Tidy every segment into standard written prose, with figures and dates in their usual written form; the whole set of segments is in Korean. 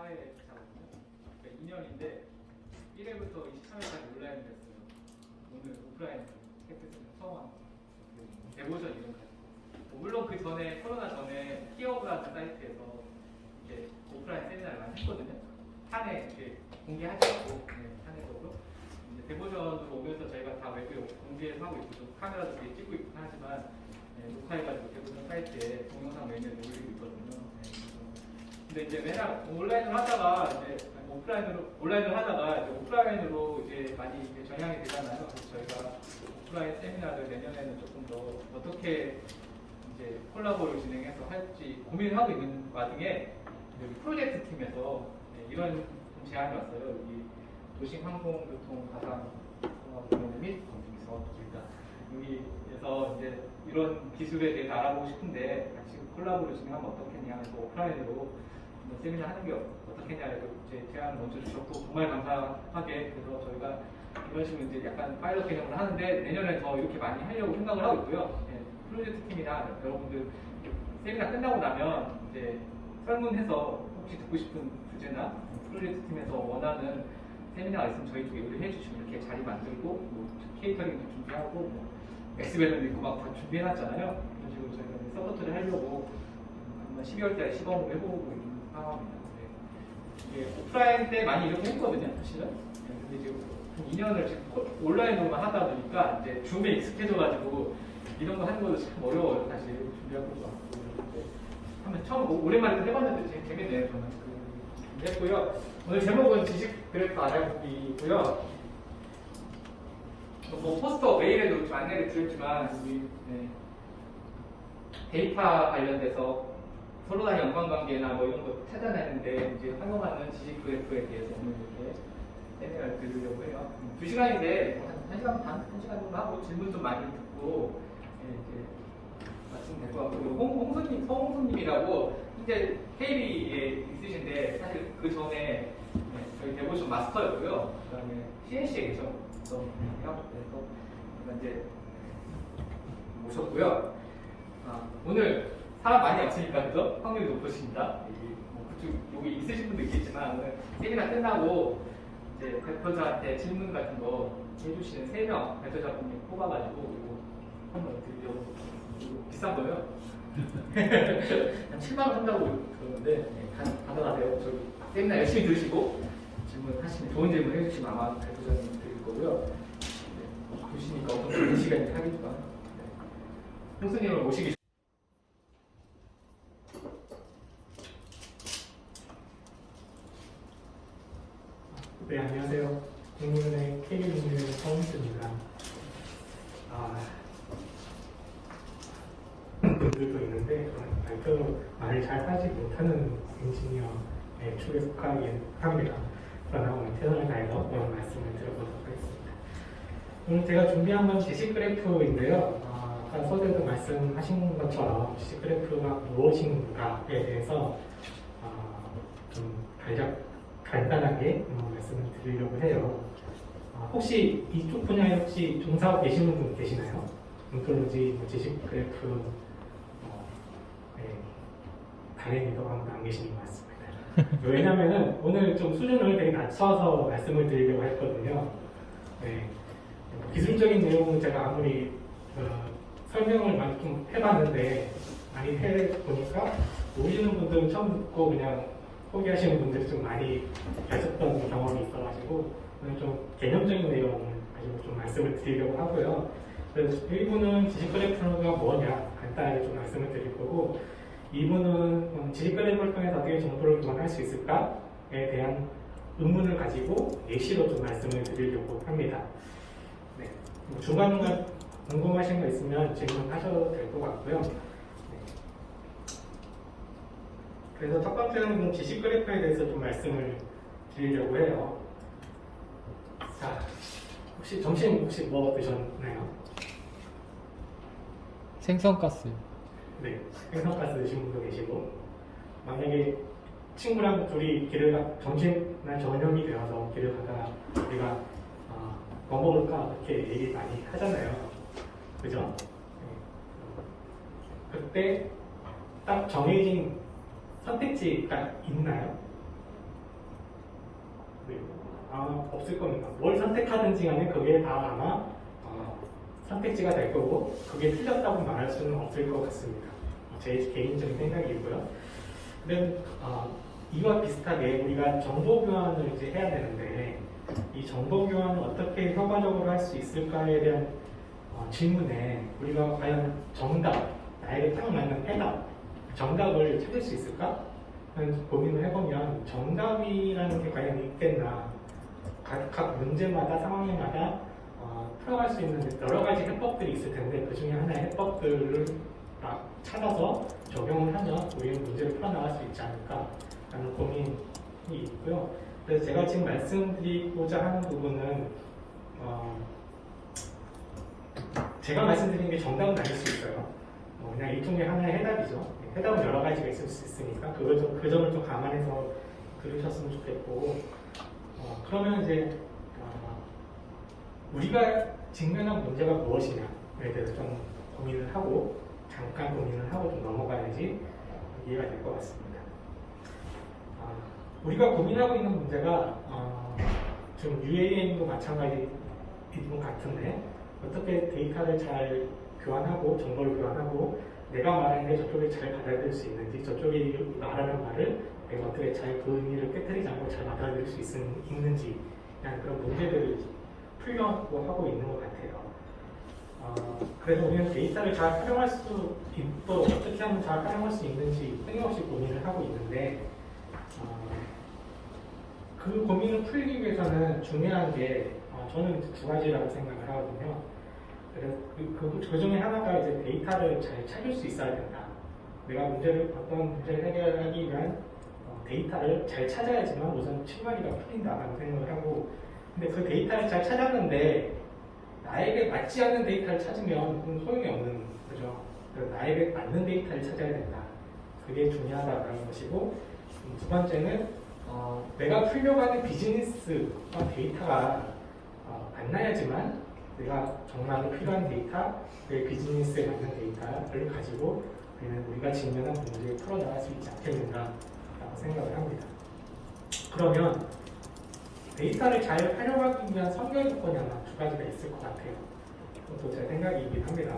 24회 차거든요. 그러니까 2년인데 1회부터 23회까지 온라인 됐어요. 오늘 오프라인 텍스트는 처음 한 그 대모전 이런 거. 물론 그 전에 코로나 전에 티어브라는 사이트에서 이렇게 오프라인 세미나를 많이 했거든요. 한해 이렇게 공개하지 않고 한해적으로 대모전으로 오면서 저희가 다 외부에 공개를 하고 있고 좀 카메라도 되게 찍고 있고 하지만 녹화해가지고 대모전 사이트에 동영상 메뉴를 올리고 있거든요. 근데 이제 맨날 온라인으로 하다가 이제 온라인으로 하다가 이제 오프라인으로 이제 많이 이제 전향이 되잖아요. 그래서 저희가 오프라인 세미나를 내년에는 조금 더 어떻게 이제 콜라보를 진행해서 할지 고민을 하고 있는 와중에 여기 프로젝트 팀에서 이런 제안이 왔어요. 여기 도심항공교통 가상공업 및 건축기사업입니다. 여기에서 이제 이런 기술에 대해서 알아보고 싶은데 같이 콜라보를 진행하면 어떻겠냐 해서 오프라인으로 세미나 하는 게 어떻겠냐 해서 제 제안을 먼저 주셨고 정말 감사하게 그래서 저희가 이런 식으로 이제 약간 파일럿 개념으로 하는데 내년에 더 이렇게 많이 하려고 생각을 하고 있고요. 프로젝트 팀이나 여러분들 세미나 끝나고 나면 이제 설문해서 혹시 듣고 싶은 주제나 프로젝트 팀에서 원하는 세미나가 있으면 저희 쪽에 의뢰해 주시면 이렇게 자리 만들고 뭐 케이터링도 준비하고 뭐 엑스벨도 있고 막 다 준비해놨잖아요. 이런 식으로 저희가 서포트를 하려고 12월달에 시범을 해보고 있는 상황입니다. 이게 오프라인 때 많이 이렇게 했거든요, 사실은. 근데 지금 2년을 지금 온라인으로만 하다 보니까 이제 줌에 익숙해져가지고 이런 거 하는 것도 참 어려워요, 사실. 준비할 것도 많고. 한번 처음 오랜만에 해봤는데 되게 재밌네요, 저는. 했고요. 오늘 제목은 지식 그래프 알아보기고요. 뭐 포스터 메일에도 좀 안내를 드렸지만 우리 데이터 관련돼서 서로 간의 연관관계나 뭐 이런 거 찾아내는데 이제 활용하는 지식 그래프에 대해서 오늘 이렇게 세미나를 드리려고 해요. 2시간인데 한 1시간 반, 1시간 정도 하고 질문 좀 많이 듣고 이제 마치면 될 것 같고 홍수님이라고 현재 KB에 있으신데 사실 그 전에 저희 대보션 마스터였고요. 그 다음에 CNC에 계셨던 그래서 이제 모셨고요. 오늘 사람 많이 없으니까 그죠? 확률이 높으십니다. 여기 있으신 분도 있겠지만 오늘 세미나 끝나고 이제 발표자한테 질문 같은 거 해주시는 3명 발표자분님 뽑아가지고 이거 한번 드리려고 비싼 거예요. 한 7만 원 한다고 그러는데 받아가세요. 저기 세미나 열심히 들으시고 질문하시면 좋은 질문 해주시면 아마 발표자님 드릴 거고요. 보시니까 어떤 좋은 시간이 하겠지만 홍수님을 모시기 네, 안녕하세요. 국민은행 KB증권 서훈수입니다. 분들도 있는데 발표 말을 잘 하지 못하는 엔지니어의 축에 속하긴 합니다. 그러나 오늘 최선을 다해서 이런 말씀을 드려보도록 하겠습니다. 오늘 제가 준비한 건 지식 그래프인데요. 아까 서두에도 말씀하신 것처럼 지식 그래프가 무엇인가에 대해서 좀 간단하게 말씀을 드리려고 해요. 혹시 이쪽 분야에 혹시 종사하고 계시는 분 계시나요? 온톨로지, 지식 그래프, 다행히도 아무도 안 계시는 것 같습니다. 왜냐하면 오늘 좀 수준을 되게 낮춰서 말씀을 드리려고 했거든요. 기술적인 내용은 제가 아무리 설명을 많이 좀 해봤는데 많이 해보니까 모르시는 분들은 처음 듣고 그냥 포기하시는 분들이 좀 많이 하셨던 경험이 있어가지고 오늘 좀 개념적인 내용을 가지고 좀 말씀을 드리려고 하고요. 그래서 1부는 지식 그래프가 뭐냐 간단하게 좀 말씀을 드릴 거고 2부는 지식 그래프를 통해서 어떻게 정보를 교환할 수 있을까에 대한 의문을 가지고 예시로 좀 말씀을 드리려고 합니다. 네. 중간중간 궁금하신 거 있으면 질문하셔도 될 것 같고요. 그래서 첫 번째는 지식 그래프에 대해서 좀 말씀을 드리려고 해요. 자, 혹시 점심 뭐 드셨나요? 생선가스. 네, 생선가스 드신 분도 계시고 만약에 친구랑 둘이 점심날 저녁이 되어서 길을 가다가 우리가 뭐 먹을까 이렇게 얘기 많이 하잖아요. 그죠? 그때 딱 정해진 선택지가 있나요? 없을 겁니다. 뭘 선택하든지 간에 그게 다 아마 선택지가 될 거고 그게 틀렸다고 말할 수는 없을 것 같습니다. 제 개인적인 생각이고요. 근데 이와 비슷하게 우리가 정보 교환을 이제 해야 되는데 이 정보 교환을 어떻게 효과적으로 할 수 있을까에 대한 질문에 우리가 과연 정답, 나에게 딱 맞는 해답, 정답을 찾을 수 있을까? 하는 고민을 해보면 정답이라는 게 과연 있겠나? 각 문제마다 상황마다 풀어갈 수 있는 여러 가지 해법들이 있을 텐데 그 중에 하나의 해법들을 찾아서 적용을 하면 우리는 문제를 풀어나갈 수 있지 않을까라는 고민이 있고요. 그래서 제가 지금 말씀드리고자 하는 부분은 제가 말씀드린 게 정답은 아닐 수 있어요. 그냥 일종의 하나의 해답이죠. 해답은 여러 가지가 있을 수 있으니까 그 점을 좀 감안해서 들으셨으면 좋겠고 그러면 이제 우리가 직면한 문제가 무엇이냐에 대해서 좀 고민을 하고 잠깐 고민을 하고 좀 넘어가야지 이해가 될 것 같습니다. 우리가 고민하고 있는 문제가 좀 UAM도 마찬가지인 것 같은데 어떻게 데이터를 잘 교환하고 정보를 교환하고 내가 말하는 게 저쪽이 잘 받아들일 수 있는지 저쪽이 말하는 말을 내가 어떻게 잘 그 의미를 깨뜨리지 않고 잘 받아들일 수 있는지 그런 문제들을 풀려고 하고 있는 것 같아요. 그래서 우리는 데이터를 잘 활용할 수 있도록 어떻게 하면 잘 활용할 수 있는지 끊임없이 고민을 하고 있는데 그 고민을 풀기 위해서는 중요한 게 저는 두 가지라고 생각을 하거든요. 그래서 그 중에 하나가 이제 데이터를 잘 찾을 수 있어야 된다. 내가 어떤 문제를 해결하기 위한 데이터를 잘 찾아야지만 우선 실마리가 풀린다라고 생각을 하고 근데 그 데이터를 잘 찾았는데 나에게 맞지 않는 데이터를 찾으면 그건 소용이 없는 거죠. 그래서 나에게 맞는 데이터를 찾아야 된다. 그게 중요하다는 것이고 두 번째는 내가 풀려고 하는 비즈니스와 데이터가 만나야지만 내가 정말로 필요한 데이터, 내 비즈니스에 맞는 데이터를 가지고 우리가 직면한 문제를 풀어나갈 수 있지 않겠는가라고 생각을 합니다. 그러면 데이터를 잘 활용하기 위한 선결 조건이 아마 두 가지가 있을 것 같아요. 그것도 제 생각이긴 합니다.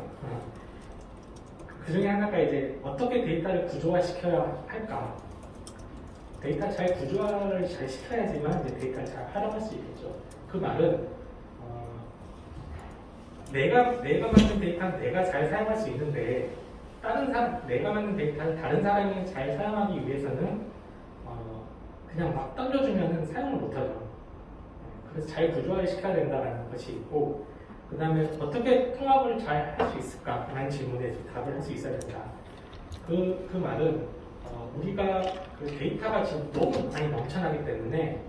그 중에 하나가 이제 어떻게 데이터를 구조화시켜야 할까? 데이터 잘 구조화를 잘 시켜야지만 이제 데이터를 잘 활용할 수 있겠죠. 그 말은 내가 만든 데이터는 내가 잘 사용할 수 있는데 내가 만든 데이터를 다른 사람이 잘 사용하기 위해서는 그냥 막 던져주면 사용을 못하죠. 그래서 잘 구조화를 시켜야 된다는 것이 있고 그 다음에 어떻게 통합을 잘 할 수 있을까? 라는 질문에 답을 할 수 있어야 된다. 그 말은 우리가 그 데이터가 지금 너무 많이 넘쳐나기 때문에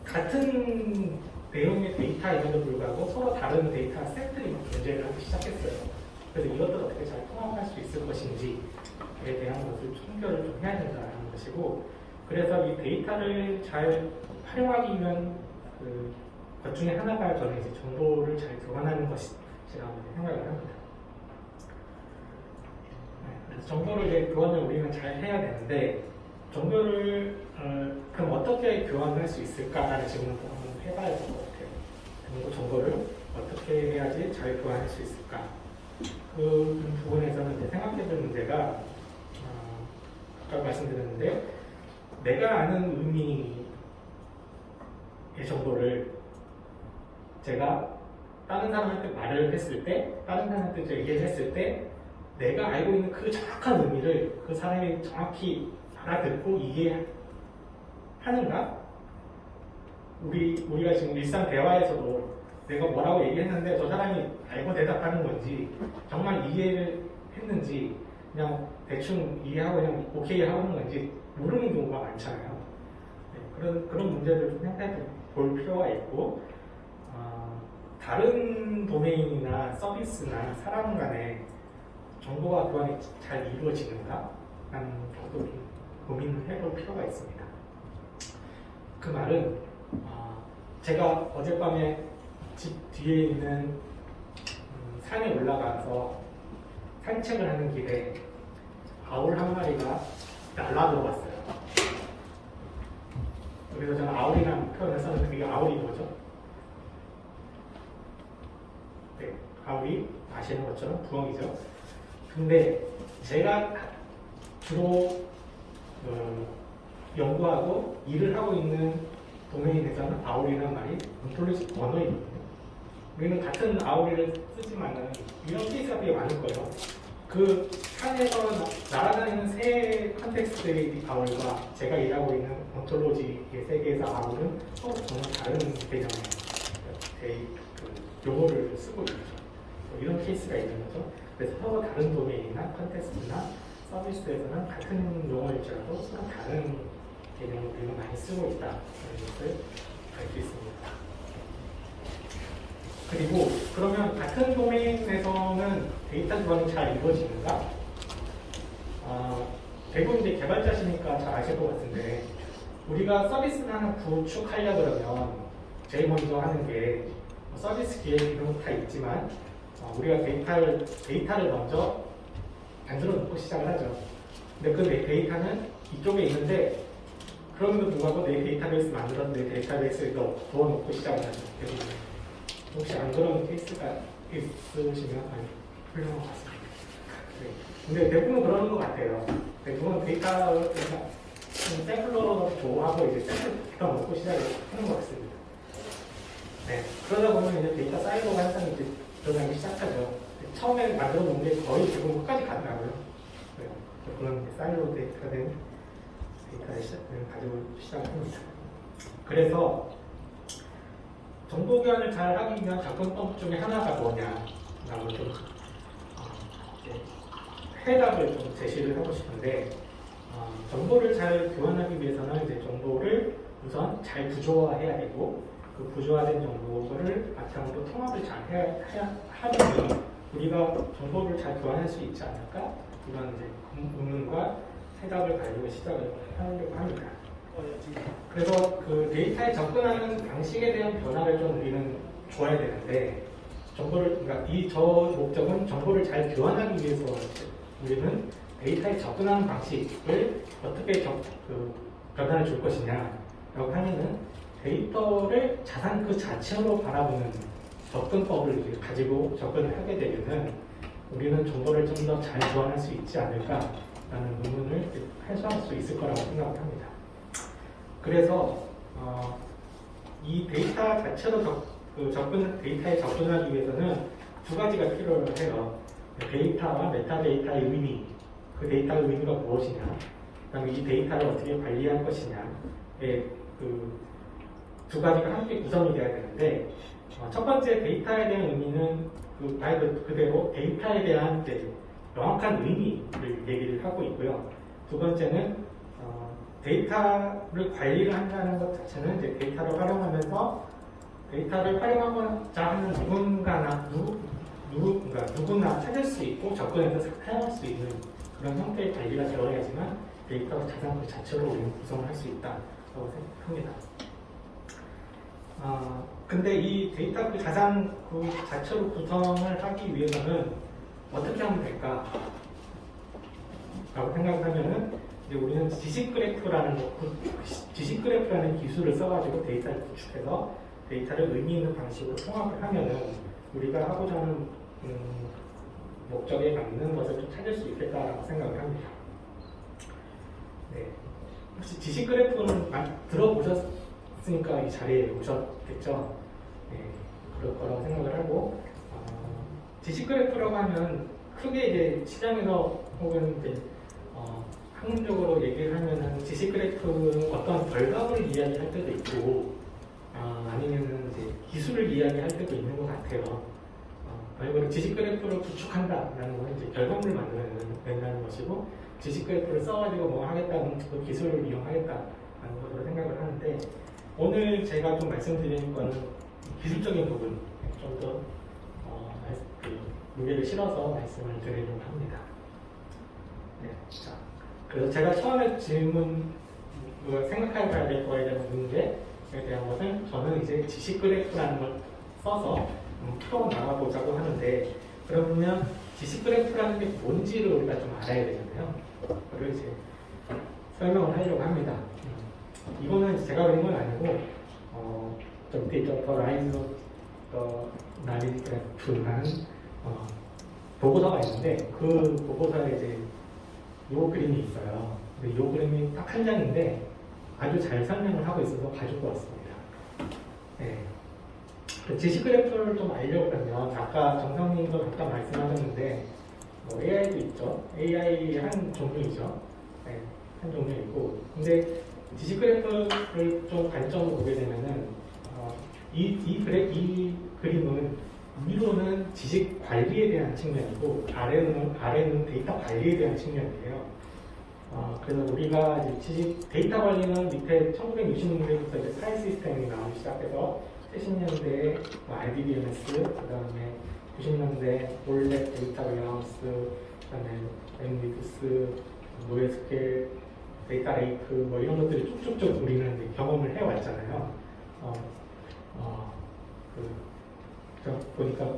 같은 내용의 데이터임에도 불구하고 서로 다른 데이터 셋들이 존재를 하기 시작했어요. 그래서 이것들을 어떻게 잘 통합할 수 있을 것인지에 대한 것을 총결을 좀 해야 된다는 것이고 그래서 이 데이터를 잘 활용하기 위한 것 중에 하나가 저는 이제 정보를 잘 교환하는 것이라고 생각을 합니다. 그래서 정보를 이제 교환을 우리는 잘 해야 되는데 정보를 그럼 어떻게 교환할 수 있을까라는 질문을 한번 해봐야 될 것 같아요. 그리고 정보를 어떻게 해야지 잘 교환할 수 있을까? 그 부분에서는 이제 생각해볼 문제가 아까 말씀드렸는데 내가 아는 의미의 정보를 제가 다른 사람한테 말을 했을 때 다른 사람한테 얘기를 했을 때 내가 알고 있는 그 정확한 의미를 그 사람이 정확히 알아듣고 이해하는가? 우리가 지금 일상 대화에서도 내가 뭐라고 얘기했는데 저 사람이 알고 대답하는 건지 정말 이해를 했는지 그냥 대충 이해하고 그냥 오케이 하는 건지 모르는 경우가 많잖아요. 그런 문제를 좀 생각해 볼 필요가 있고 다른 도메인이나 서비스나 사람 간에 정보와 교환이 잘 이루어지는가? 라는 것도 좀 고민을 해볼 필요가 있습니다. 그 말은 제가 어젯밤에 집 뒤에 있는 산에 올라가서 산책을 하는 길에 아울 한 마리가 날라들어왔어요. 그래서 저는 아울이라는 표현을 썼는데 그게 아울이 뭐죠? 네, 아울이 아시는 것처럼 부엉이죠. 근데 제가 주로 연구하고 일을 하고 있는 도메인에서는 아울이라는 말이 온톨로지 언어이거든요. 우리는 같은 아울이를 쓰지만은 이런 케이스가 되게 많을 거예요. 그 한에서 날아다니는 새 컨텍스트의 아울과 제가 일하고 있는 온톨로지의 세계에서 아울은 서로 정말 다른 개념의 용어를 쓰고 있죠. 이런 케이스가 있는 거죠. 그래서 서로 다른 도메인이나 컨텍스트나 서비스에서는 같은 용어일지라도 서로 다른 개념을 우리가 많이 쓰고 있다는 것을 알 수 있습니다. 그리고 그러면 같은 도메인에서는 데이터 기반이 잘 이루어지는가? 대부분 이제 개발자시니까 잘 아실 것 같은데 우리가 서비스를 하나 구축하려 그러면 제일 먼저 하는 게 서비스 기획 이런 거 다 있지만 우리가 데이터를 먼저 만들어 놓고 시작을 하죠. 근데 그 데이터는 이쪽에 있는데 그럼에도 불구하고 내 데이터베이스 만들었는데 데이터베이스에 넣어놓고 시작을 하죠. 혹시 안 그런 케이스가 있으시면 훌륭한 것 같습니다. 네. 근데 대부분 그러는 것 같아요. 대부분 데이터를 샘플러로 보호하고 이제 샘플부터 놓고 시작을 하는 것 같습니다. 네. 그러다 보면 이제 데이터 사이로가 항상 이제 일어나기 시작하죠. 처음에 만들어 놓은 게 거의 대부분 끝까지 가더라고요. 네. 그런 사이로 데이터가 된 데이터를 가지고 시작을 합니다. 그래서 정보 교환을 잘 하기 위한 접근법 중에 하나가 뭐냐라고 좀 해답을 좀 제시를 하고 싶은데 정보를 잘 교환하기 위해서는 이제 정보를 우선 잘 구조화해야 되고 그 구조화된 정보를 바탕으로 통합을 잘 해야 하면 우리가 정보를 잘 교환할 수 있지 않을까? 이런 이제 의문과 해답을 가지고 시작을 하려고 합니다. 그래서 그 데이터에 접근하는 방식에 대한 변화를 좀 우리는 줘야 되는데 그러니까 저 목적은 정보를 잘 교환하기 위해서 우리는 데이터에 접근하는 방식을 어떻게 변화를 줄 것이냐라고 하면은 데이터를 자산 그 자체로 바라보는 접근법을 가지고 접근을 하게 되면은 우리는 정보를 좀 더 잘 교환할 수 있지 않을까라는 의문을 해소할 수 있을 거라고 생각을 합니다. 그래서 이 데이터 자체로 데이터에 접근하기 위해서는 두 가지가 필요해요. 데이터와 메타데이터의 의미, 그 대의타의 의미가 무엇이냐, 그다음에 이 데이터를 어떻게 관리할 것이냐의 그 두 가지가 함께 구성이 돼야 되는데 첫 번째 데이터에 대한 의미는 말 그대로 데이터에 대한 명확한 의미를 얘기를 하고 있고요. 두 번째는 데이터를 관리를 한다는 것 자체는 이제 데이터를 활용하면서 데이터를 활용하고자 하는 누구나 찾을 수 있고 접근해서 사용할 수 있는 그런 형태의 관리가 되어야지만 데이터 자산 그 자체로 우리는 구성을 할 수 있다고 생각합니다. 근데 이 데이터 그 자산 그 자체로 구성을 하기 위해서는 어떻게 하면 될까? 라고 생각하면은 이제 우리는 지식 그래프라는 기술을 써가지고 데이터를 구축해서 데이터를 의미 있는 방식으로 통합을 하면은 우리가 하고자 하는 목적에 맞는 것을 좀 찾을 수 있겠다라고 생각을 합니다. 네. 혹시 지식 그래프는 들어보셨으니까 이 자리에 오셨겠죠? 네. 그럴 거라고 생각을 하고 지식 그래프라고 하면 크게 이제 시장에서 혹은 이제 학문적으로 얘기를 하면은 지식 그래프는 어떤 결과물을 이야기할 때도 있고 아니면은 이제 기술을 이야기할 때도 있는 것 같아요. 말로 지식 그래프를 구축한다라는 건 이제 결과물을 만들어낸다는 것이고 지식 그래프를 써가지고 뭐 하겠다는 그 기술을 이용하겠다라는 것으로 생각을 하는데 오늘 제가 좀 말씀드리는 거는 기술적인 부분 좀 더 무게를 실어서 말씀을 드리려고 합니다. 네, 자, 그래서 제가 처음에 생각해봐야 될 거에 대한 문제에 대한 것은 저는 이제 지식 그래프라는 걸 써서 풀어 나가보자고 하는데 그러면 지식 그래프라는 게 뭔지를 우리가 좀 알아야 되잖아요. 그걸 이제 설명을 하려고 합니다. 이거는 제가 그린 건 아니고 좀 데이터 더 라이즈 더 나리지 그래프라는 보고서가 있는데 그 보고서에 이제 요 그림이 있어요. 근데 요 그림이 딱 한 장인데 아주 잘 설명을 하고 있어서 가지고 왔습니다. 네. 지식 그래프를 좀 알려고 하면 아까 정상님도 잠깐 말씀하셨는데 뭐 AI도 있죠. AI 한 종류이죠. 네, 한 종류이고 근데 지식 그래프를 좀 관점으로 보게 되면은 이 그림은 위로는 지식 관리에 대한 측면이고 아래는 데이터 관리에 대한 측면이에요. 그래서 우리가 이제 데이터 관리는 밑에 1960년대부터 이제 파일 시스템이 나오기 시작해서 70년대에 RDBMS, 그 다음에 90년대 올랩 데이터 웨어하우스, 그 다음에 엠비투스, 노에스케일, 데이터 레이크 뭐 이런 것들이 쭉쭉쭉 우리는 이제 경험을 해왔잖아요. 보니까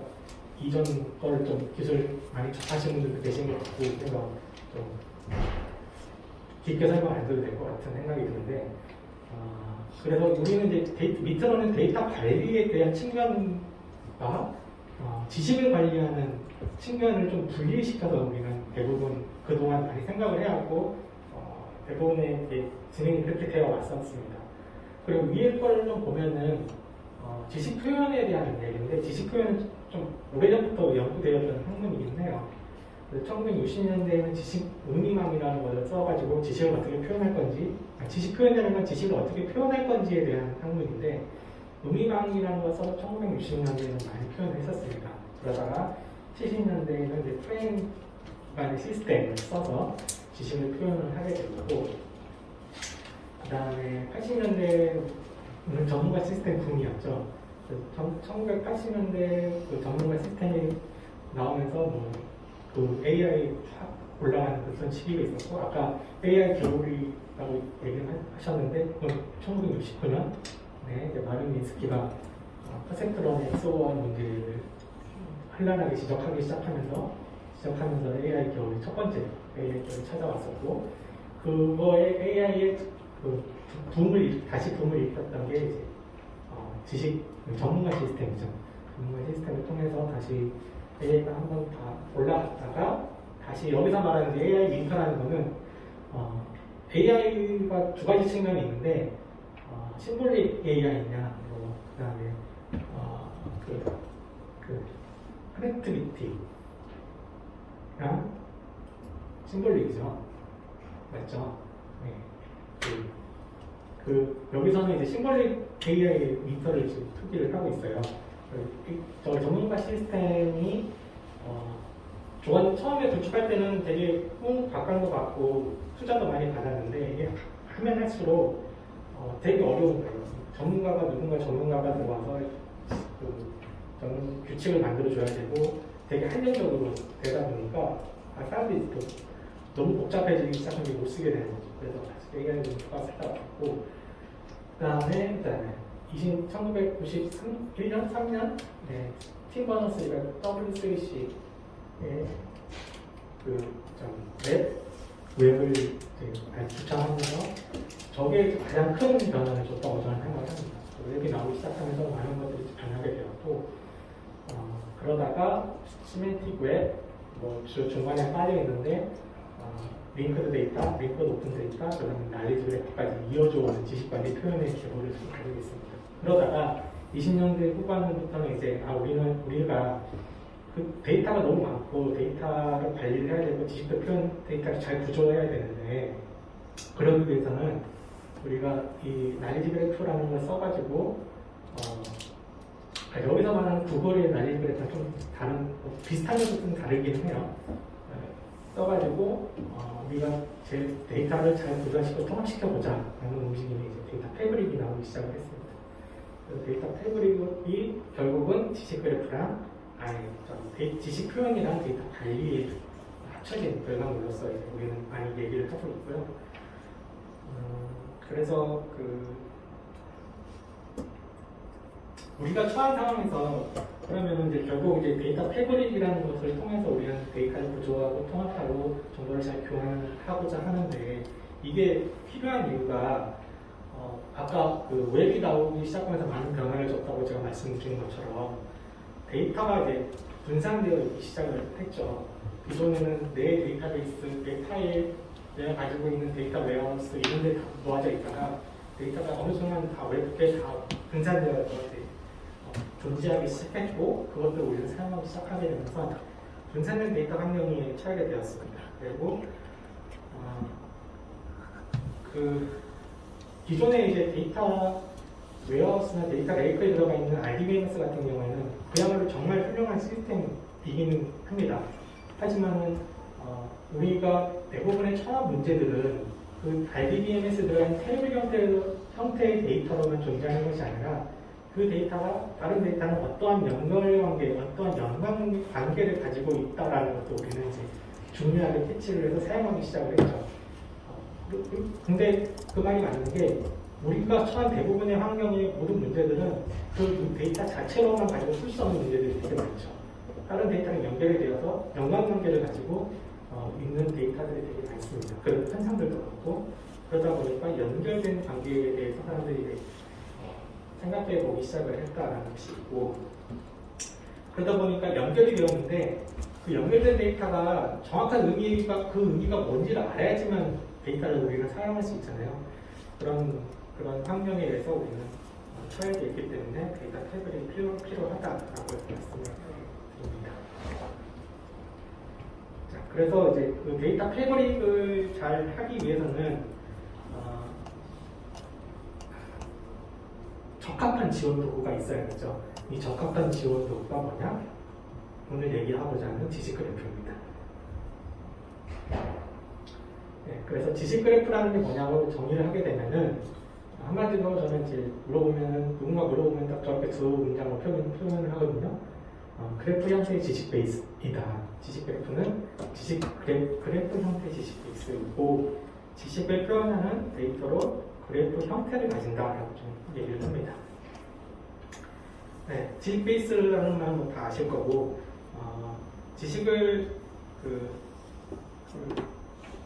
이전 걸 좀 기술 많이 접하시는 분들도 계신 것 같고 그래서 좀 깊게 설명 안 드려도 될 것 같은 생각이 드는데 그래서 우리는 이제 밑으로는 데이터 관리에 대한 측면과 지식을 관리하는 측면을 좀 분리시켜서 우리는 대부분 그동안 많이 생각을 해왔고 대부분의 진행이 그렇게 되어 왔었습니다. 그리고 위에 거를 좀 보면은 지식 표현에 대한 얘기인데 지식 표현은 좀 오래전부터 연구되었던 학문이긴 해요. 1960년대에는 지식 의미망이라는 것을 써가지고 지식을 어떻게 표현할 건지 지식 표현이라는 건 지식을 어떻게 표현할 건지에 대한 학문인데 의미망이라는 걸 써서 1960년대에는 많이 표현했었습니다. 그러다가 70년대에는 이제 프레임 기반의 시스템을 써서 지식을 표현을 하게 되고 그 다음에 80년대는 전문가 시스템 붐이었죠. 1980년대 그 전문가 시스템이 나오면서 그 AI 확 올라가는 그런 시기가 있었고 아까 AI 겨울이라고 얘기를 하셨는데 그건 1969년 이제 마른 민스키가 퍼센트런 엑소원 문제를 현란하게 지적하기 시작하면서 AI 겨울이 첫 번째 AI 겨울이 찾아왔었고 그거에 AI의 그 다시 붐을 일으켰던 게 이제 지식 전문가 시스템이죠. 전문가 시스템을 통해서 다시 AI가 한번 다 올라갔다가 다시 여기서 말하는 AI 윈터라는 거는 AI가 두 가지 측면이 있는데 심볼릭 AI냐 그 다음에 커넥티비티랑 심볼릭이죠. 맞죠? 네. 여기서는 이제 심볼릭 AI 윈터를 지금 투기를 하고 있어요. 저 전문가 시스템이 처음에 구축할 때는 되게 가까운 것 같고 투자도 많이 받았는데 이게 하면 할수록 되게 어려운 거예요. 전문가가 들어와서 규칙을 만들어줘야 되고 되게 한정적으로 되다 보니까 사람들이 너무 복잡해지기 시작하면 못 쓰게 되는 거죠. 그래서 다시 AI를 좀 쓰다 왔고 그 다음에 1991년, 3년 팀 버너스가 W3C의 웹을 주창하면서 저게 가장 큰 변화를 줬다고 저는 생각합니다. 웹이 나오기 시작하면서 많은 것들이 변하게 되었고 그러다가 시멘틱 웹, 중간에 빠져 있는데 링크드 데이터, 링크드 오픈 데이터, 그 다음에 날리지 그래프까지 이어져 오는 지식관리 표현의 기본을 좀 가지고 있습니다. 그러다가 20년대 후반부터는 이제 우리가 그 데이터가 너무 많고 데이터를 관리를 해야 되고 지식도 표현 데이터를 잘 구조해야 되는데 그러기 위해서는 우리가 이 날리지 그래프라는 걸 써가지고 여기서 말하는 구글의 날리지 그래프는 좀 비슷한 것도 좀 다르긴 해요. 써가지고 우리가 제 데이터를 잘 구조시키고 통합시켜보자 라는 움직임이 이제 데이터 패브릭이 나오기 시작을 했습니다. 그래서 데이터 패브릭이 결국은 지식 그래프랑 지식 표현이랑 데이터 관리에 합쳐진 결과물로서 우리는 많이 얘기를 하고 있고요. 그래서 우리가 처한 상황에서 그러면 이제 결국 이제 데이터 패브릭이라는 것을 통해서 우리는 데이터를 구조하고 통합하고 정보를 잘 교환하고자 하는데 이게 필요한 이유가 아까 그 웹이 나오기 시작하면서 많은 변화를 줬다고 제가 말씀드린 것처럼 데이터가 이제 분산되어 있기 시작을 했죠. 기존에는 내 데이터베이스, 내 파일, 내가 가지고 있는 데이터 웨어하우스 이런 데 다 모아져 있다가 데이터가 어느 순간 다 웹에 다 분산되어서 존재하기 시작했고 그것들을 우리는 사용하기 시작하게 되면서 분산된 데이터 환경이 처하게 되었습니다. 그리고 그 기존에 이제 데이터 웨어하우스나 데이터 레이크에 들어가 있는 RDBMS 같은 경우에는 그야말로 정말 훌륭한 시스템이기는 합니다. 하지만 우리가 대부분의 천합 문제들은 그 RDBMS에 들어간 테이블 형태의 데이터로만 존재하는 것이 아니라 그 데이터가 다른 데이터는 어떠한 연결관계, 어떠한 연관관계를 가지고 있다라는 것도 우리는 이제 중요하게 캐치를 해서 사용하기 시작을 했죠. 근데 그 말이 맞는 게 우리가 처한 대부분의 환경의 모든 문제들은 그 데이터 자체로만 가지고 풀 수 없는 문제들이 되게 많죠. 다른 데이터랑 연결이 되어서 연관관계를 가지고 있는 데이터들이 되게 많습니다. 그런 현상들도 그렇고 그러다 보니까 연결된 관계에 대해서 사람들이 생각해 보기 시작을 했다라는 것이 있고 그러다 보니까 연결이 되었는데 그 연결된 데이터가 정확한 의미가 그 의미가 뭔지를 알아야지만 데이터를 우리가 사용할 수 있잖아요. 그런 환경에 의해서 우리는 처해져 있기 때문에 데이터 태블이 필요하다라고 말씀을 드립니다. 자, 그래서 이제 그 데이터 패브릭을 잘 하기 위해서는 적합한 지원 도구가 있어야겠죠. 이 적합한 지원 도구가 뭐냐? 오늘 얘기하고자 하는 지식 그래프입니다. 네, 그래서 지식 그래프라는 게 뭐냐고 정의를 하게 되면은 한마디로 저는 이제 누군가 물어보면 딱 저렇게 두 문장으로 표현을 하거든요. 그래프 형태의 지식 베이스이다. 지식 그래프는 그래프 형태의 지식 베이스이고 지식을 표현하는 데이터로 그래프 형태를 가진다라고 좀 얘기를 합니다. 네, 지식 베이스라는 말은 뭐 다 아실 거고 지식을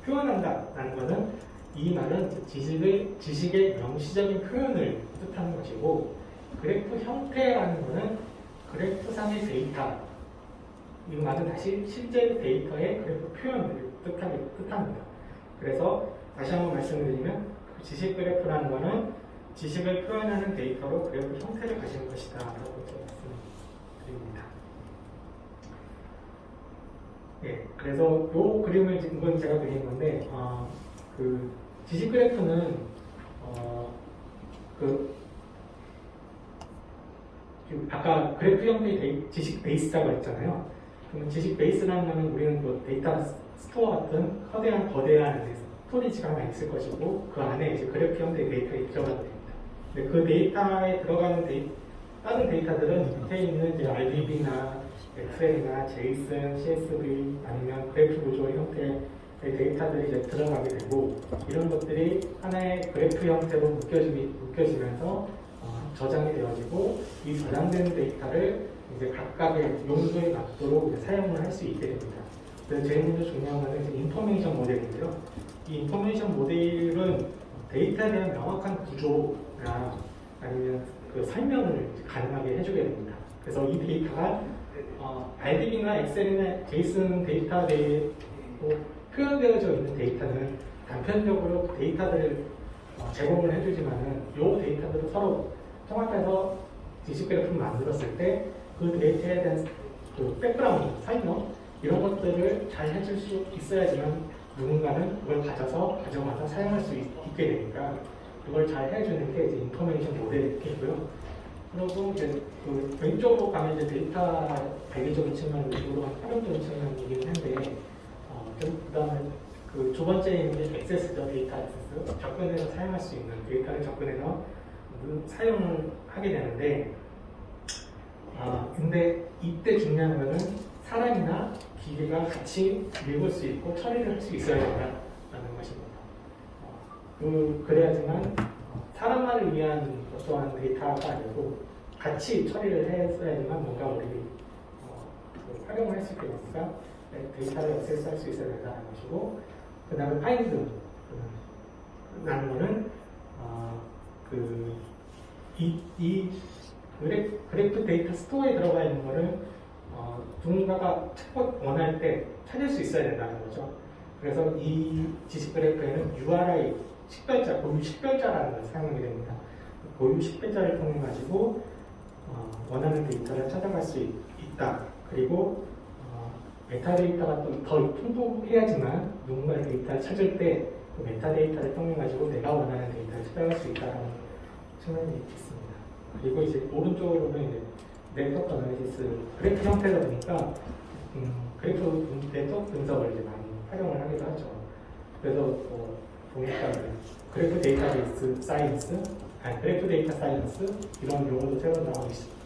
표현한다라는 것은 이 말은 지식의 명시적인 표현을 뜻하는 것이고 그래프 형태라는 것은 그래프상의 데이터 이 말은 다시 실제 데이터의 그래프 표현을 뜻합니다. 그래서 다시 한번 말씀을 드리면 지식 그래프라는 것은 지식을 표현하는 데이터로 그래프 형태를 가지는 것이다 라고 말씀드립니다. 예, 그래서 이 그림을 이건 제가 그린 건데 그 지식 그래프는 아까 그래프 형태의 지식 베이스라고 했잖아요. 그러면 지식 베이스라는 거는 우리는 뭐 데이터 스토어 같은 거대한 스토리지가 하나 있을 것이고 그 안에 이제 그래프 형태의 데이터가 들어가게 됩니다. 근데 그 데이터에 들어가는 다른 데이터들은 밑에 있는 이제 RDB나 엑셀이나 제이슨, CSV 아니면 그래프 구조 형태의 데이터들이 이제 들어가게 되고 이런 것들이 하나의 그래프 형태로 묶여지면서 저장이 되어지고 이 저장된 데이터를 이제 각각의 용도에 맞도록 이제 사용을 할 수 있게 됩니다. 그래서 제일 먼저 중요한 것은 인포메이션 모델인데요. 이 인포메이션 모델은 데이터에 대한 명확한 구조나 아니면 그 설명을 가능하게 해주게 됩니다. 그래서 이 데이터가 RDB나 엑셀이나 제이슨 데이터베이스로 표현되어져 있는 데이터는 단편적으로 데이터들을 제공을 해주지만은 이 데이터들을 서로 통합해서 지식 그래프를 만들었을 때 그 데이터에 대한 그 백그라운드, 설명 이런 것들을 잘 해줄 수 있어야지만 누군가는 그걸 가져가서 사용할 수 있게 되니까 그걸 잘 해주는 게 이제 인포메이션 모델이고요. 그리고 이제 그 왼쪽으로 가면 이제 데이터 대리적인 측면, 왼쪽으로 가면 활용적인 측면이긴 한데, 그다음에 그 두 번째 있는 액세스죠, 데이터 액세스. 접근해서 사용할 수 있는 데이터를 접근해서 사용을 하게 되는데, 근데 이때 중요한 거는 사람이나 기계가 같이 읽을 수 있고 처리를 할 수 있어야 된다는 것입니다. 그래야지만 사람만을 위한 어떠한 데이터가 아니고 같이 처리를 했어야지만 뭔가 우리 활용을 할 수 있게 되니까 데이터를 액세스할 수 있어야 된다는 것이고 그 다음에 파인드라는 거는 이 그래프 데이터 스토어에 들어가 있는 거를 누군가가 원할 때 찾을 수 있어야 된다는 거죠. 그래서 이 지식 그래프에는 URI 식별자, 고유 식별자라는 걸 사용하게 됩니다. 고유 식별자를 통해 가지고 원하는 데이터를 찾아갈 수 있다. 그리고 메타데이터가 좀 더 풍부해야지만 누군가의 데이터를 찾을 때 그 메타데이터를 통해 가지고 내가 원하는 데이터를 찾아갈 수 있다는 측면이 있습니다. 그리고 이제 오른쪽으로는 이제 네트워크 어널리시스 그래프 형태다 보니까 그래프 네트워크 분석을 이제 많이 활용을 하기도 하죠. 그래서 보니까 그래프 데이터베이스 사이언스, 그래프 데이터 사이언스 이런 용어도 새로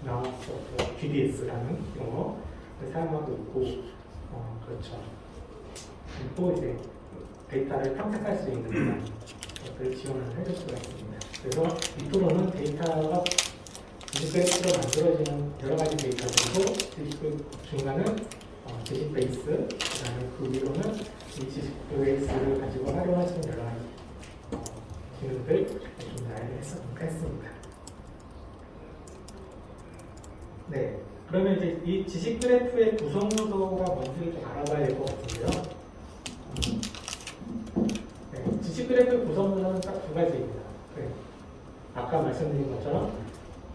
나왔죠. GDS라는 용어를 사용하고 있고, 그렇죠. 또 이제 데이터를 탐색할 수 있는 것들을 지원을 해줄 수가 있습니다. 그래서 밑으로는 데이터가 지식 그래프로 만들어지는 여러 가지 데이터들이고, 중간은 지식 베이스, 그다음에 그 위로는 이 지식 베이스를 가지고 활용할 수 있는 여러 가지 기능들 좀 나열했습니다. 네, 그러면 이제 이 지식 그래프의 구성 요소가 뭔지를 좀 알아봐야 될 것 같은데요. 네, 지식 그래프 구성 요소는 딱 두 가지입니다. 네, 아까 말씀드린 것처럼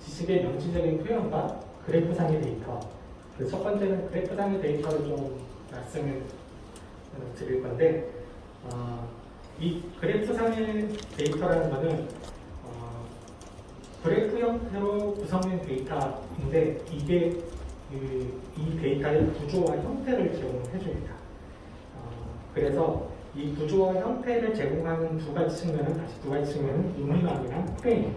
지식의 명시적인 표현과 그래프상의 데이터. 그 첫 번째는 그래프상의 데이터를 좀 말씀을 드릴 건데, 이 그래프상의 데이터라는 것은 그래프 형태로 구성된 데이터인데 이게 이 데이터의 구조와 형태를 제공해 줍니다. 그래서 이 구조와 형태를 제공하는 두 가지 측면은 유니망이랑 프레임을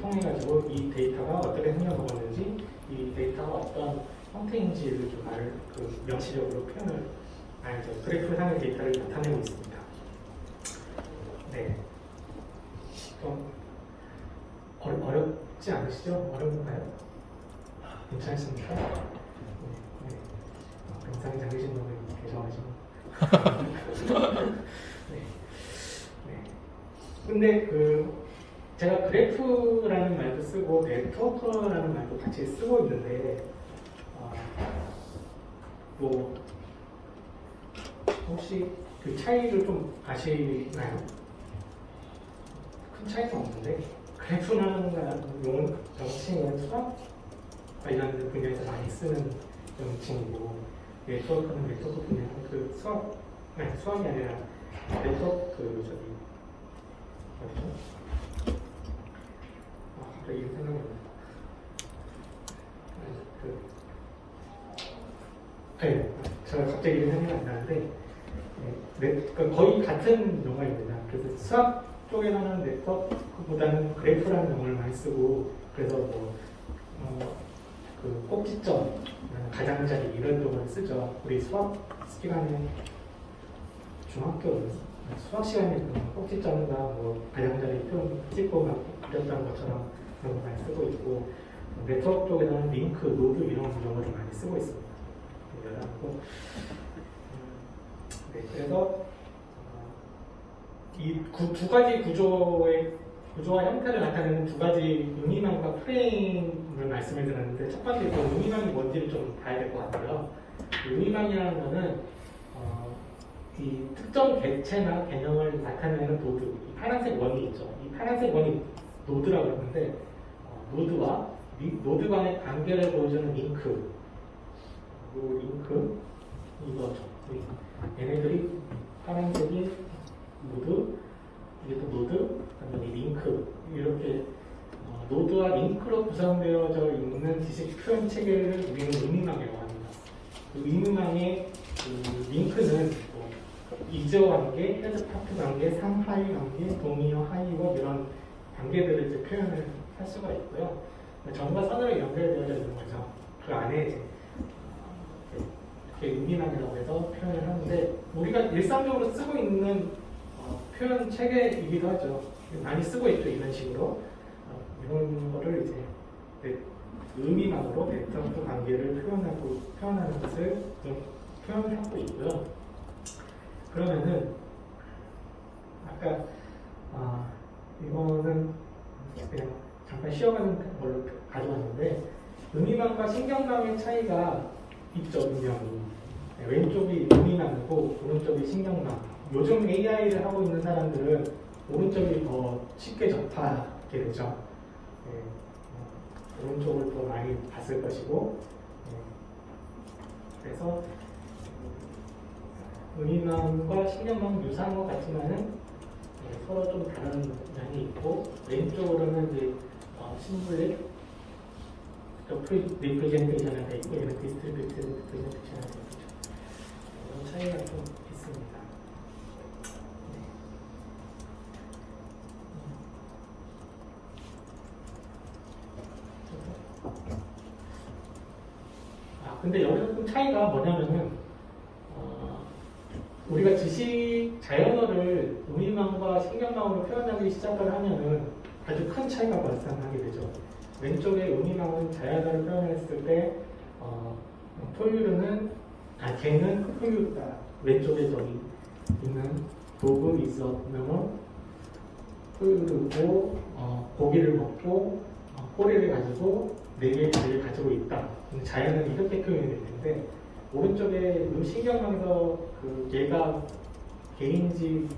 통해 가지고 이 데이터가 어떻게 생겨먹었는지, 이 데이터가 어떤 형태인지를 좀 명시적으로 그래프상의 데이터를 나타내고 있습니다. 네. 좀 어렵지 않으시죠? 어려운가요? 괜찮습니까? 네. 영상이 작으신 분들 계셔가지고. 네. 네. 근데 제가 그래프라는 말도 쓰고 네트워크라는 말도 같이 쓰고 있는데, 혹시 그 차이를 좀 아시나요? 큰 차이는 없는데, 그래프라는 명칭은 수학 관련된 분야에서 많이 쓰는 명칭이고, 네트워크는 네트워크 분야는 수학이 아니라 네트워크 어디죠? 갑자기 이름 생각이 안 나요. 네, 제가 갑자기 이름 생각이 안 나는데, 거의 같은 용어입니다. 그래서 수학 쪽에서는 네트워크보다는 그래프라는 용어를 많이 쓰고, 그래서 그 꼭지점, 가장자리 이런 용어를 쓰죠. 우리 수학 시간에 중학교 수학 시간에 꼭지점과 가장자리 표현 찍고 막 그렸던 것처럼 그런 거 많이 쓰고 있고, 네트워크 쪽에서는 링크, 노드 이런 용어를 많이 쓰고 있습니다. 네, 그래서 이 두 가지 구조와 형태를 나타내는 두 가지 유니망과 프레임을 말씀을 드렸는데, 첫 번째 유니망이 뭔지를 좀 봐야 될 것 같아요. 유니망이라는 것은 이 특정 객체나 개념을 나타내는 노드, 이 파란색 원이 있죠. 이 파란색 원이 노드라고 했는데, 노드 간의 관계를 보여주는 링크, 이거죠. 얘네들이 파란색이 노드, 이게 또 노드, 그다음에 이 링크, 이렇게 노드와 링크로 구성되어져 있는 지식 표현 체계를 우리는 유니망이라고 합니다. 그 유니망의 링크는 이저 관계, 헤드 파트 관계, 상하이 관계, 동의어, 하이워 이런 관계들을 이제 표현을 할 수가 있고요. 점과 선으로 연결되어져 있는 거죠. 그 안에 이제 이렇게 유니망이라고 해서 표현을 하는데, 우리가 일상적으로 쓰고 있는 표현 체계이기도 하죠. 많이 쓰고 있죠, 이런 식으로. 이런 거를 이제 의미만으로 네트워크 관계를 표현하는 것을 좀 표현하고 있고요. 그러면은 아까 이거는 그냥 잠깐 쉬어가는 걸로 가져왔는데 음이망과 신경망의 차이가 있죠, 분명히. 네, 왼쪽이 음이망이고 오른쪽이 신경망. 요즘 AI를 하고 있는 사람들은 오른쪽이 더 쉽게 접하게 되죠. 네, 오른쪽을 더 많이 봤을 것이고, 네, 그래서 음이망과 신경망 유사한 것 같지만은 네, 서로 좀 다른 면이 있고, 왼쪽으로는 이제 심블릿 리프레젠테이션이 되어 있고, 얘는 디스트리뷰티드 리프레젠테이션이 되어 있죠. 이런 차이가 좀 있습니다. 근데 여기서 좀 차이가 뭐냐면은, 우리가 지식 자연어를 음이망과 신경망으로 표현하기 시작을 하면은 아주 큰 차이가 발생하게 되죠. 왼쪽에 음이망은 자연어를 표현했을 때, 포유류는, 개는 포유류다. 왼쪽에 저기 있는 도금이 있었으면 포유류고, 고기를 먹고, 꼬리를 가지고 4개의 다리를 가지고 있다. 자연은 이렇게 표현이 될 텐데, 오른쪽에 신경망에서 얘가 개인지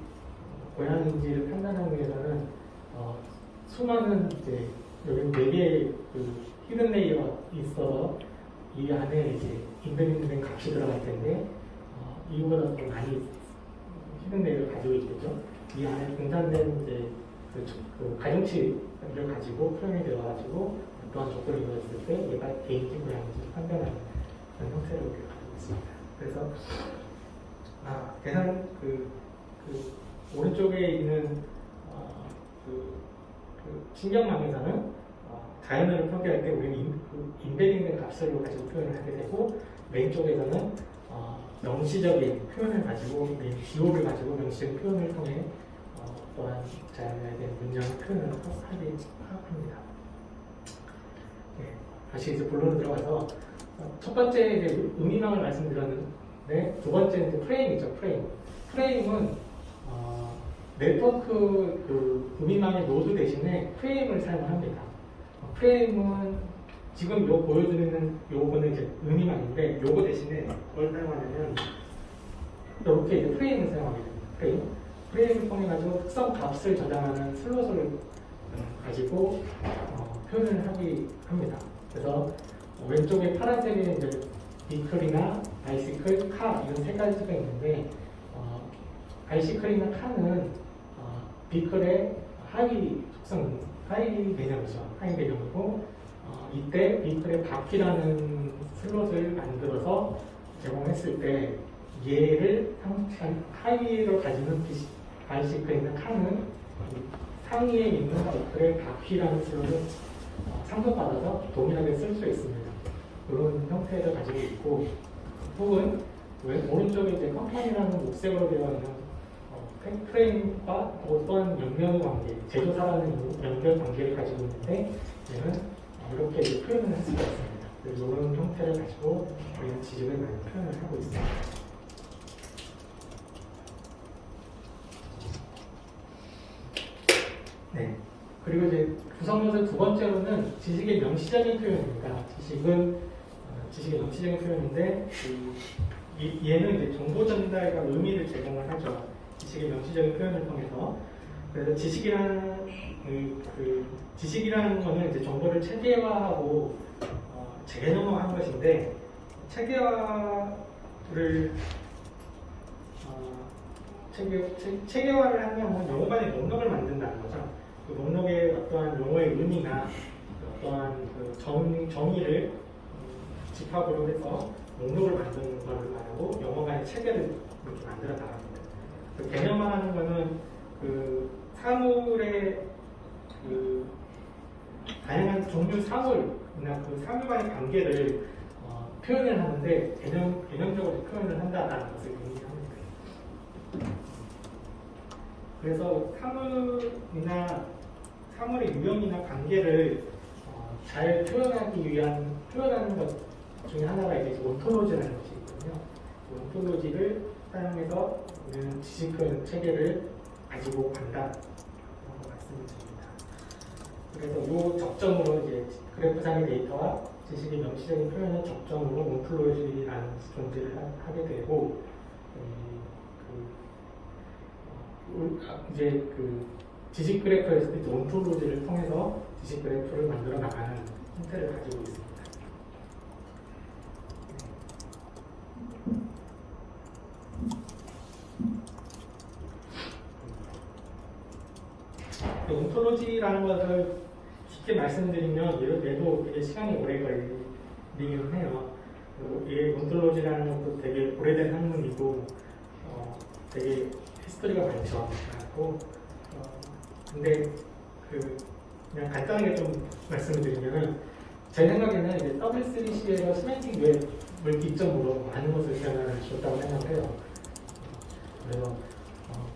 고양인지를 판단하기 위해서는 수많은 이제 여기 4개의 히든 레이어가 있어서 이 안에 이제 인벤된 값이 들어갈 텐데 이거보다 더 많이 히든 레이어를 가지고 있겠죠. 이 안에 분산된 이제 가중치를 가지고 표현이 되어가지고 어떠한 조건을 이루었을 때 얘가 개인지 고양인지 판단하는 그런 형태를 가지고 있습니다. 그래서 계산 오른쪽에 있는 신경망에서는 자연어를 표기할 때 우리는 인베딩된 값을 가지고 표현을 하게 되고, 왼쪽에서는 명시적인 표현을 가지고 기호를 가지고 명시적인 표현을 통해 또한 자연어에 대한 문장을 표현을 하게 합니다. 네, 다시 이제 본론으로 들어가서 첫 번째 이제 음이망을 말씀드렸는데, 두 번째 이제 프레임이죠. 프레임은 네트워크 음이망의 노드 대신에 프레임을 사용합니다. 프레임은 지금 보여드리는 요거는 이제 음이망인데, 요거 대신에 뭘 사용하냐면 이렇게 이제 프레임을 사용하게 됩니다. 프레임을 통해 가지고 특성 값을 저장하는 슬롯을 가지고 표현을 합니다. 그래서 왼쪽에 파란색에 이제 비클이나 바이시클, 카 이런 3가지가 있는데, 바이시클이나 카는 비클의 하위 속성, 하위 개념이죠. 하위 개념이고, 이때 비클의 바퀴라는 슬롯을 만들어서 제공했을 때 얘를 하위로 가지는 바이시클이나 카는 상위에 있는 비클의 바퀴라는 슬롯을 상속받아서 동일하게 쓸 수 있습니다. 이런 형태를 가지고 있고, 혹은 오른쪽에 이제 컴퍼니라는 녹색으로 되어 있는 프레임과 어떠한 연결 관계, 제조사라는 연결 관계를 가지고 있는데, 얘는 이렇게 이제 표현을 할 수가 있습니다. 그래서 이런 형태를 가지고 우리는 지식을 많이 표현을 하고 있습니다. 네. 그리고 이제 구성 요소 두 번째로는 지식의 명시적인 표현입니다. 지식의 명시적인 표현인데, 얘는 이제 정보 전달과 의미를 제공을 하죠. 지식의 명시적인 표현을 통해서. 그래서 지식이라는 거는 이제 정보를 체계화하고 재개념화한 것인데, 체계화를 하면 용어간의 목록을 만든다는 거죠. 그 목록의 어떠한 용어의 의미나 어떠한 정의를 집합으로 해서 목록을 만드는 것을 말하고, 영어간의 체계를 이렇게 만들어 나갑니다. 그 개념화하는 거는 사물의 다양한 종류 사물이나 사물 간의 관계를 표현을 하는데, 개념적으로 표현을 한다는 것을 의미합니다. 그래서 사물의 유형이나 관계를 잘 표현하는 것 중에 하나가 이제 온토로지라는 것이 있거든요. 온토로지를 사용해서 우리는 지식 표현 체계를 가지고 간다라고 말씀을 드립니다. 그래서 이 적점으로 이제 그래프상의 데이터와 지식의 명시적인 표현의 적점으로 온톨로지라는 존재를 하게 되고, 이제 그 지식 그래프에서 이제 온톨로지를 통해서 지식 그래프를 만들어 나가는 형태를 가지고 있습니다. 온톨로지라는 것을 쉽게 말씀드리면 얘도 되게 시간이 오래 걸리긴 해요. 이 온톨로지라는 것도 되게 오래된 학문이고 되게 히스토리가 많죠. 많고 근데 그냥 간단하게 좀 말씀을 드리면은 제 생각에는 이제 W3C에서 시멘틱 웹을 기점으로 많은 것을 변화를 줬다고 생각해요. 그래서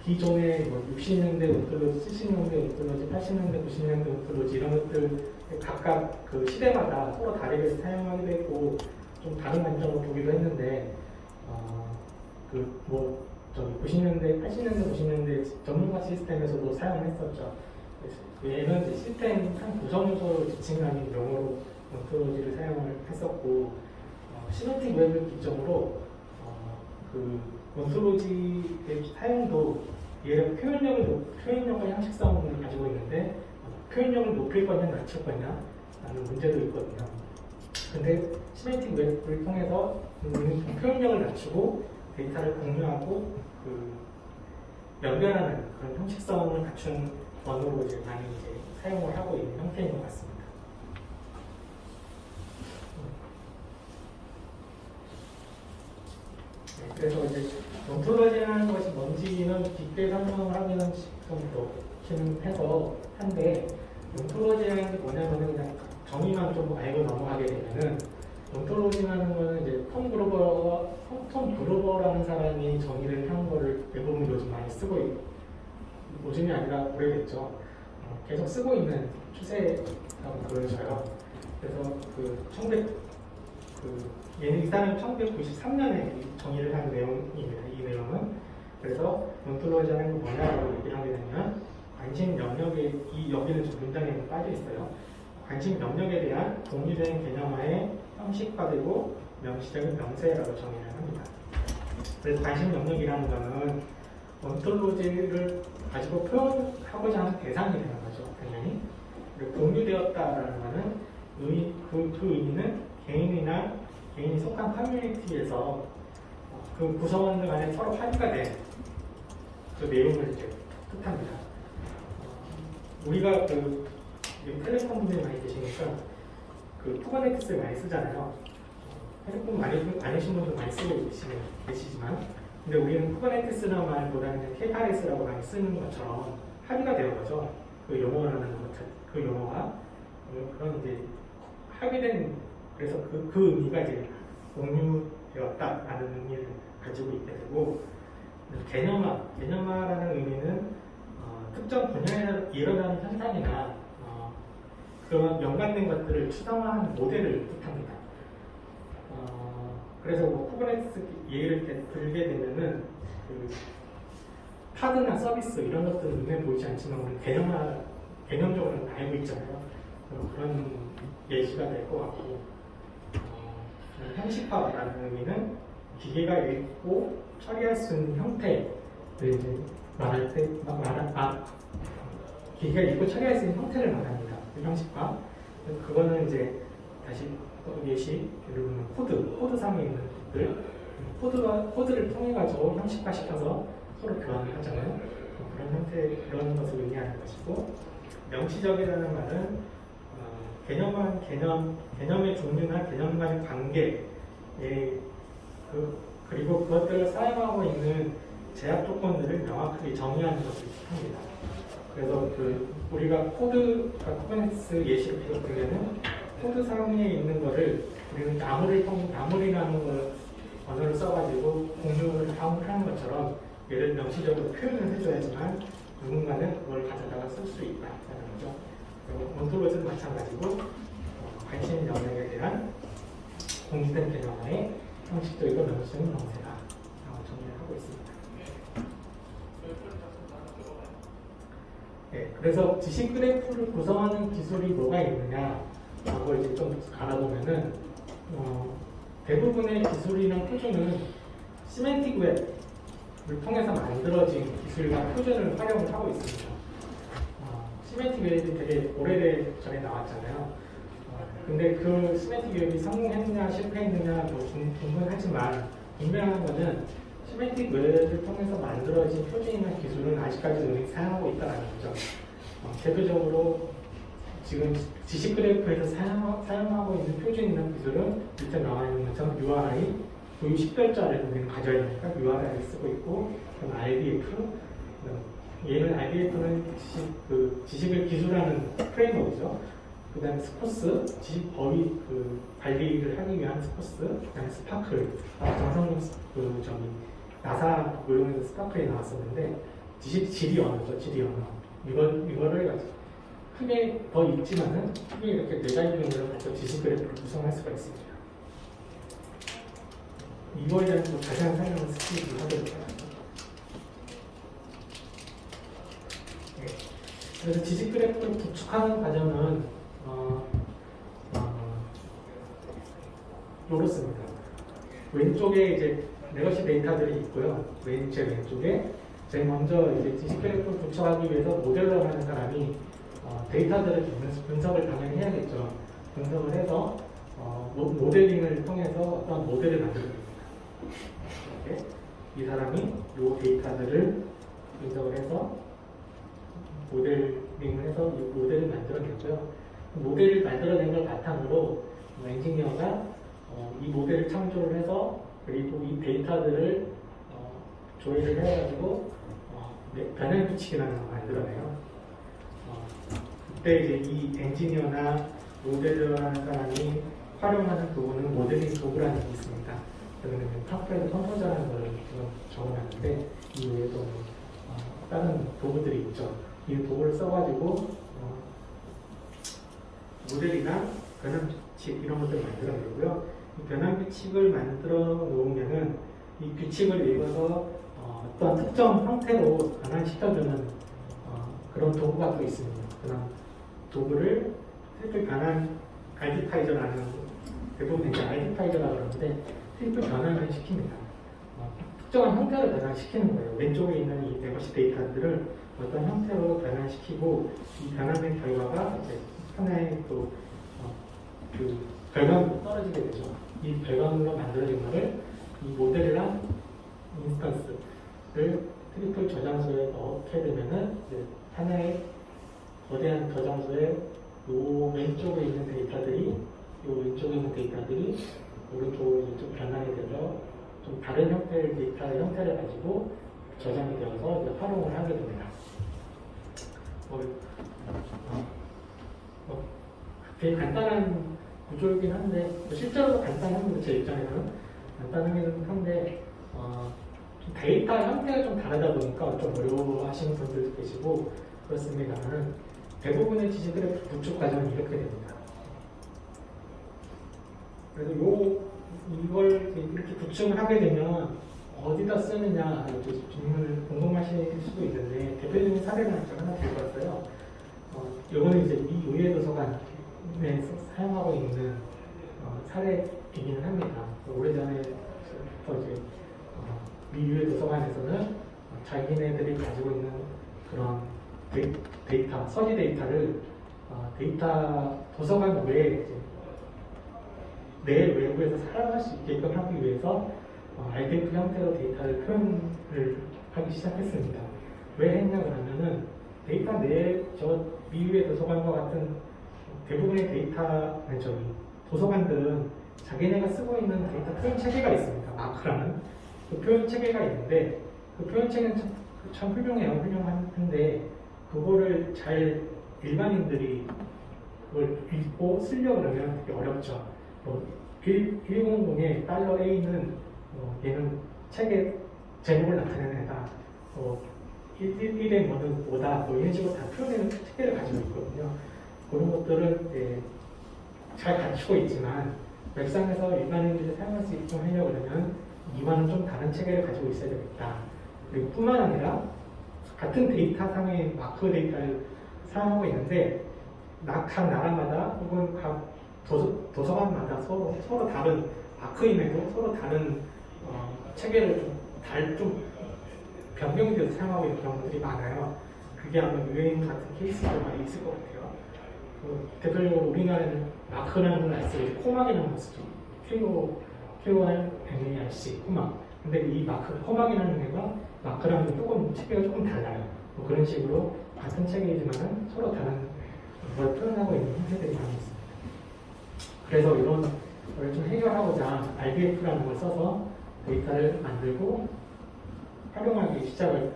기존의 뭐 60년대 온톨로지, 70년대 온톨로지, 80년대, 90년대 온톨로지 이런 것들 각각 그 시대마다 서로 다르게 사용하기도 했고 좀 다른 관점으로 보기도 했는데 뭐 90년대, 80년대, 90년대 전문가 시스템에서도 사용했었죠. 얘는 이제 시스템 한 구성 요소로 지칭하는 용어로 온톨로지를 사용을 했었고 시멘틱 웹을 기점으로 그 온톨로지의 사용도 얘는 표현력과 형식성을 가지고 있는데 표현력을 높일 거냐 낮출 거냐 라는 문제도 있거든요. 근데 시멘틱 웹을 통해서 표현력을 낮추고 데이터를 공유하고 연결하는 그런 형식성을 갖춘 언어로 이제 많이 이제 사용을 하고 있는 형태인 것 같습니다. 네, 그래서 이제 온톨로지라는 것이 뭔지는 깊게 설명을 하기는 좀 그렇긴 한데 온톨로지라는 게 뭐냐면은 그냥 정의만 좀 알고 넘어가게 되면은 온톨로지라는 거는 이제 톰 그루버라는 사람이 정의를 한 거를 대부분 요즘 많이 쓰고 있고 요즘이 아니라 오래됐죠. 계속 쓰고 있는 추세라고 보여져요. 그래서 이 사람이 1993년에 정의를 한 내용입니다. 이 내용은. 그래서 온톨로지라는 게 뭐냐라고 얘기를 하게 되면 관심 영역에 여기는 좀 문장에 빠져 있어요. 관심 영역에 대한 공유된 개념화의 형식화되고 명시적인 명세라고 정의를 합니다. 그래서 관심 영역이라는 것은 온톨로지를 가지고 표현하고자 하는 대상이 되는 거죠. 당연히. 그리고 공유되었다라는 것은 그 의미는 개인이 속한 커뮤니티에서 그 구성원들 간에 서로 합의가 된 그 내용을 이제 뜻합니다. 우리가 여기 텔레콤 분들이 많이 계시니까 쿠버네티스를 많이 쓰잖아요. 텔레콤 아니신 분들 많이 쓰고 계시지만 근데 우리는 쿠버네티스라는 말보다는 K8S라고 많이 쓰는 것처럼 합의가 되는 거죠. 그 용어가 그런 이제 합의된 그래서 그 의미가 이제 공유되었다라는 의미를 가지고 있게 되고 개념화라는 의미는 특정 분야에 일어나는 현상이나 그런 연관된 것들을 추상화하는 모델을 뜻합니다. 그래서 뭐 쿠버네티스 예를 들게 되면은 파드나 서비스 이런 것들은 눈에 보이지 않지만 우리 개념적으로는 알고 있잖아요. 그런 예시가 될 것 같고 형식화라는 의미는 기계가 읽고 처리할 수 있는 형태를 이제 말할 때 기계가 읽고 처리할 수 있는 형태를 말합니다. 그 형식화. 그거는 이제 다시 예시, 예를 들면 코드상에 있는 것들, 코드를 통해 가지고 형식화시켜서 서로 교환을 하잖아요. 그런 것을 의미하는 것이고 명시적이라는 말은 개념의 종류나 개념 간의 관계, 그리고 그것들을 사용하고 있는 제약 조건들을 명확하게 정의하는 것을 뜻합니다. 그래서 우리가 쿠버네티스 예시를 계속 들면은 코드 상에 있는 거를 우리는 나물이라는 걸 언어를 써가지고 공유를 하는 것처럼 얘를 명시적으로 표현을 해줘야지만 누군가는 그걸 가져다가 쓸 수 있다라는 거죠. 온톨로지는 마찬가지고 관심 영역에 대한 공유된 개념화의 형식적이고 명시적인 명세라고 정의를 하고 있습니다. 네, 그래서 지식 그래프를 구성하는 기술이 뭐가 있느냐라고 이제 좀 알아보면은 대부분의 기술이나 표준은 시멘틱 웹을 통해서 만들어진 기술과 표준을 활용을 하고 있습니다. 시멘틱 웹이 되게 오래전에 나왔잖아요. 근데 그 시멘틱 웹이 성공했느냐 실패했느냐 뭐 궁금하지만 분명한 거는 시멘틱 웹을 통해서 만들어진 표준이나 기술은 아직까지 우리 사용하고 있다는 거죠. 대표적으로 지금 지식 그래프에서 사용하고 있는 표준이나 기술은 밑에 나와 있는 것처럼 URI, 고유 식별자를 우리는 가져야 되니까 URI를 쓰고 있고, 그럼 RDF, 얘는 RDF는 지식을 기술하는 프레임워크죠. 그 다음에 스코스, 지식 범위 관리를 하기 위한 스코스, 그 다음에 스파클, 정성용 나사 모형에서 스파클이 나왔었는데, 지식 지리 언어죠, 지리 언어. 이거를 크게 더 있지만은 크게 이렇게 네 가지 정도로 가지고 지식 그래프를 구성할 수가 있습니다. 이거에 대한 좀 자세한 설명을 스킵을 하도록 하겠습니다. 네. 그래서 지식 그래프를 구축하는 과정은 이렇습니다. 왼쪽에 이제 레거시 데이터들이 있고요. 제 왼쪽에 제일 먼저 이제 지식 그래프를 구축하기 위해서 모델러 하는 사람이 데이터들을 분석을 당연히 해야겠죠. 분석을 해서 모델링을 통해서 어떤 모델을 만들어줍니다. 이렇게 이 사람이 이 데이터들을 분석을 해서 모델링을 해서 이 모델을 만들어냈고요. 모델을 만들어낸 걸 바탕으로 엔지니어가 이 모델을 창조를 해서 그리고 이 데이터들을 조회를 해가지고 변형 규칙이라는 걸 만들어내요. 그때 이제 이 엔지니어나 모델러라는 사람이 활용하는 도구는 모델링 도구라는 게 있습니다. 그러면 탑프레드 컴포저라는 걸 적어놨는데 이 외에도 다른 도구들이 있죠. 이 도구를 써가지고 모델이나 변환 규칙 이런 것들을 만들어내고요. 이 변환 규칙을 만들어 놓으면은 이 규칙을 읽어서 어떤 특정 형태로 변환시켜주는 그런 도구가 또 있습니다. 그런 도구를 트리플 변환 아이덴티파이저라는 대부분 이제 아이덴티파이저라고 그러는데 트리플 변환을 시킵니다. 특정한 형태로 변환시키는 거예요. 왼쪽에 있는 이 레거시 데이터들을 어떤 형태로 변환시키고 이 변환된 결과가 이제 하나의 또 결과물로 떨어지게 되죠. 이 결과물로 만들어진 것을 이 모델이랑 인스턴스를 트리플 저장소에 넣게 되면은 이제 하나의 거대한 저장소에 요 왼쪽에 있는 데이터들이 오른쪽으로 이쪽 변환이 되죠. 좀 다른 형태의 데이터의 형태를 가지고 저장이 되어서 이제 활용을 하게 됩니다. 되게 간단한 구조이긴 한데 실제로도 간단합니다. 제 입장에서는 간단하긴 한데 데이터 형태가 좀 다르다 보니까 좀 어려워하시는 분들도 계시고 그렇습니다만 대부분의 지식 그래프 구축 과정은 이렇게 됩니다. 그래서 이걸 이렇게 구축을 하게 되면 어디다 쓰느냐 이렇게 질문을 궁금하실 수도 있는데 대표적인 사례가 하나 들고 왔어요. 이거는 이제 미 의회 도서관에서 사용하고 있는 사례이기는 합니다. 오래전에 이제 미 의회 도서관에서는 자기네들이 가지고 있는 그런 데이터, 서지 데이터를 도서관 외에 내 외부에서 사용할 수 있게끔 하기 위해서 RDF 형태로 데이터를 표현을 하기 시작했습니다. 왜 했냐 그러면은 데이터 내에 미국의 도서관과 같은 대부분의 도서관들은 자기네가 쓰고 있는 데이터 표현 체계가 있습니다. 마크라는 그 표현 체계가 있는데 그 표현 체계는 참 훌륭한데 그거를 잘 일반인들이 그걸 읽고 쓰려고 그러면 되게 어렵죠. 100에 $A는 얘는 책의 제목을 나타내는 애다. 1의 뭐다. 이런 식으로 다 표현되는 체계를 가지고 있거든요. 그런 것들은 잘 갖추고 있지만 웹상에서 일반인들이 사용할 수 있게끔 하려고 그러면 이와는 좀 다른 체계를 가지고 있어야 되겠다. 그리고 뿐만 아니라 같은 데이터상의 마크 데이터를 사용하고 있는데 각 나라마다 혹은 각 도서관마다 서로 다른 마크임에도 서로 다른 체계를 좀 변경돼서 사용하고 있는 경우들이 많아요. 그게 아마 유행 같은 케이스도 많이 있을 것 같아요. 대표적으로 우리나라는 마크라는 걸 알 수 있고 코막이라는 걸 쓰죠. KORMARC 코막. 근데 이 마크 코막이라는 애가 마크랑 조금 체계가 조금 달라요. 뭐 그런 식으로 같은 체계이지만 서로 다른 걸 표현하고 있는 형태들이 많이 있습니다. 그래서 이런 걸 좀 해결하고자 RDF라는 걸 써서 데이터를 만들고 활용하기 시작을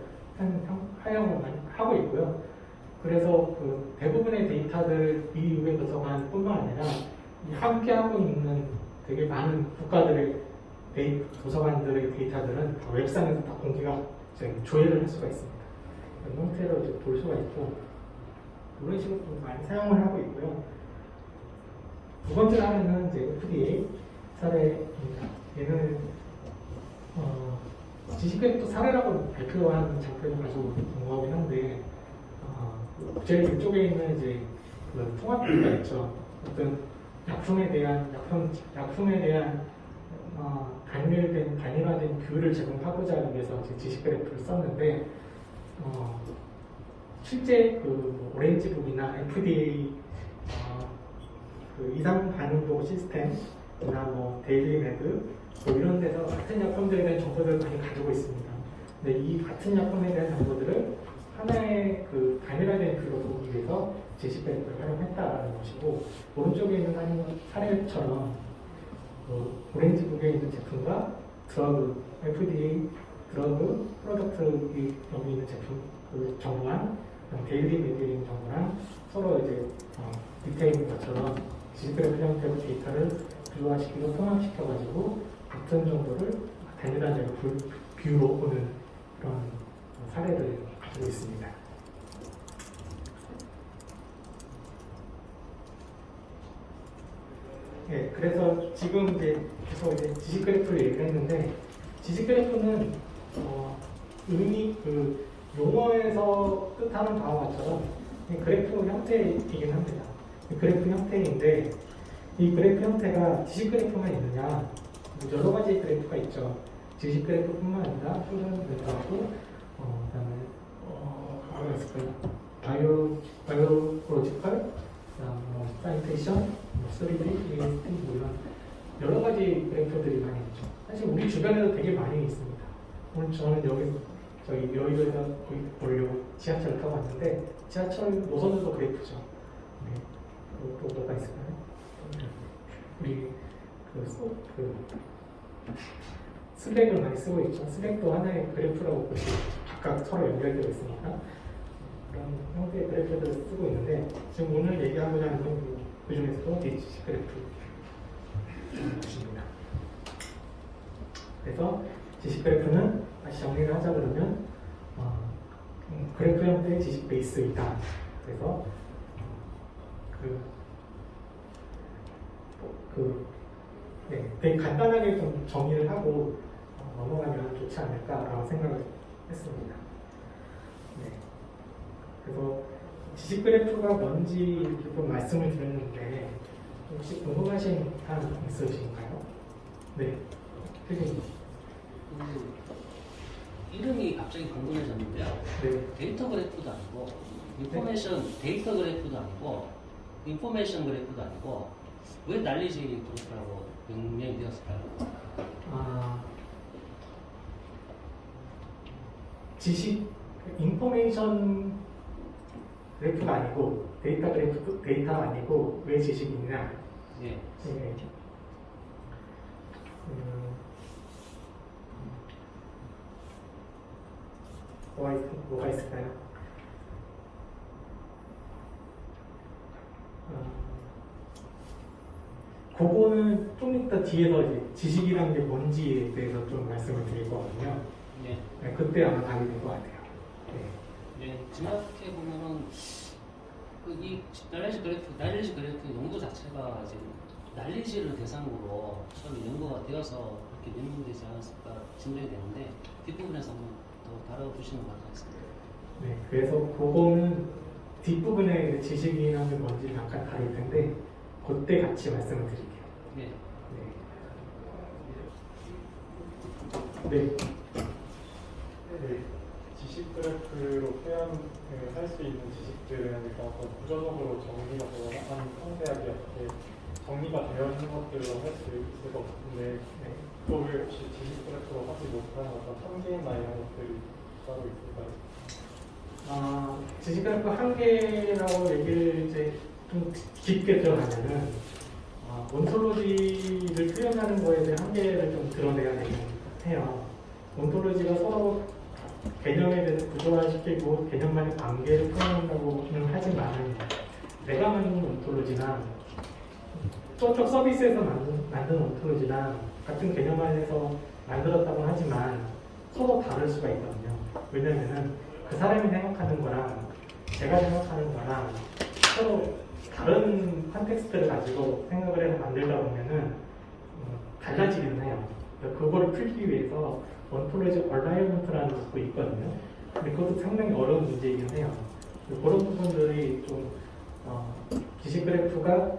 활용을 하고 있고요. 그래서 그 대부분의 데이터들 미국의 도서관뿐만 아니라 함께 하고 있는 되게 많은 국가들의 도서관들의 데이터들은 다 웹상에서 다 공개가 조회를 할 수가 있습니다. 이런 형태로 이제 볼 수가 있고 이런 식으로 좀 많이 사용을 하고 있고요. 두 번째 사례는 이제 FDA 사례입니다. 얘는 지식그래프 사례라고 발표한 장표는 아주 궁금하긴 한데 제일 왼쪽에 있는 이제 그 통합표가 있죠. 어떤 약품에 대한 단일화된 뷰를 제공하고자 하기 위해서 지식 그래프를 썼는데 실제 그 오렌지북이나 FDA 그 이상 반응 보고 시스템이나 뭐 데일리메드 뭐 이런 데서 같은 약품들에 대한 정보들을 많이 가지고 있습니다. 근데 이 같은 약품에 대한 정보들을 하나의 그 단일화된 뷰로 보기 위해서 지식 그래프를 활용했다라는 것이고 오른쪽에 있는 사례처럼 오렌지북에 있는 제품과 드러그, FDA 드러그 프로덕트 여기 있는 제품 그 정보랑 데일리 메디에 있는 정보랑 서로 이제 밑에 있는 것처럼 지식그래프 형태로 데이터를 뷰화시키고 통합시켜가지고 같은 정보를 단일한 뷰로 보는 그런 사례를 가지고 있습니다. 네, 그래서 지금 이제 계속 이제 지식 그래프를 얘기를 했는데 지식 그래프는 그 용어에서 뜻하는 바와 같처럼 그래프 형태이긴 합니다. 그래프 형태인데 이 그래프 형태가 지식 그래프만 있느냐? 여러 가지 그래프가 있죠. 지식 그래프뿐만 아니라 표준 그래프하고 그다음에 뭐가 있을까요? 바이오로지컬, 사이테이션, 3D, EST 이런 여러 가지 그래프들이 많이 있죠. 사실 우리 주변에도 되게 많이 있습니다. 오늘 저는 저희 여의도에서 보려고 지하철을 타고 왔는데 지하철 노선도 그래프죠. 네. 또 뭐가 있을까요? 우리 슬랙을 많이 쓰고 있죠. 슬랙도 하나의 그래프라고 보시 각각 서로 연결되어 있으니까 그런 형태의 그래프들을 쓰고 있는데 지금 오늘 얘기하고자 하는 건 그 중에서도 지식 그래프입니다. 그래서 지식 그래프는 다시 정리를 하자 그러면 그래프 형태의 지식 베이스이다. 그래서 되게 간단하게 좀 정의를 하고 넘어가면 좋지 않을까라고 생각을 했습니다. 네. 그래서 지식 그래프가 뭔지 좀 말씀을 드렸는데 혹시 궁금하신 사람 있으신가요? 네. 선생님. 이름이 갑자기 궁금해졌는데요. 네. 데이터 그래프도 아니고 데이터 그래프도 아니고 인포메이션 그래프도 아니고 왜 날리지 그래프라고 명명이 되었을까요? 지식 인포메이션 그래프가 아니고 데이터가 아니고 왜 지식이 있냐? 네. 네. 뭐가 있을까요? 그거는 좀 이따 뒤에서 이제 지식이라는 게 뭔지에 대해서 좀 말씀을 드릴 거거든요. 네. 네, 그때 아마 답이 될 것 같아요. 네. 네. 지나게 보면은 이 날리지 그래프 연구 자체가 이제 날리지를 대상으로 처음에 연구가 되어서 그렇게 명명되지 않았을까 짐작이 되는데 뒷부분에서 한번 더 다뤄주시는 것 같습니다. 네, 그래서 그거는 뒷부분에 지식이라는 뭔지 잠깐 다룰 텐데 그때 같이 말씀을 드릴게요. 네. 네. 네, 지식 그래프로 표현할 수 있는 지식들은 일단 어떤 구조적으로 정리가 되거나 아니면 상세하게 이렇게 정리가 되어 있는 것들로 할 수 있을 것 같은데 그걸 혹시 지식 그래프로 하지 못하는 어떤 한계나 이런 것들이 따로 있을까요? 지식 그래프 한계라고 얘기를 이제 좀 깊게 들어가면은 온톨로지를 표현하는 거에 대한 한계를 좀 드러내야 되긴 해요. 온톨로지가 서로 개념에 대해서 구조화시키고 개념만의 관계를 표현한다고는 하지만 내가 만든 온톨로지나 저쪽 서비스에서 만든 온톨로지나 같은 개념 안에서 만들었다고 하지만 서로 다를 수가 있거든요. 왜냐면은 그 사람이 생각하는 거랑 제가 생각하는 거랑 서로 다른 컨텍스트를 가지고 생각을 해서 만들다 보면은 달라지긴 해요. 그걸 풀기 위해서 온톨로지 얼라이먼트라는 것도 있거든요. 근데 그것도 상당히 어려운 문제이긴 해요. 그런 부분들이 좀 지식 그래프가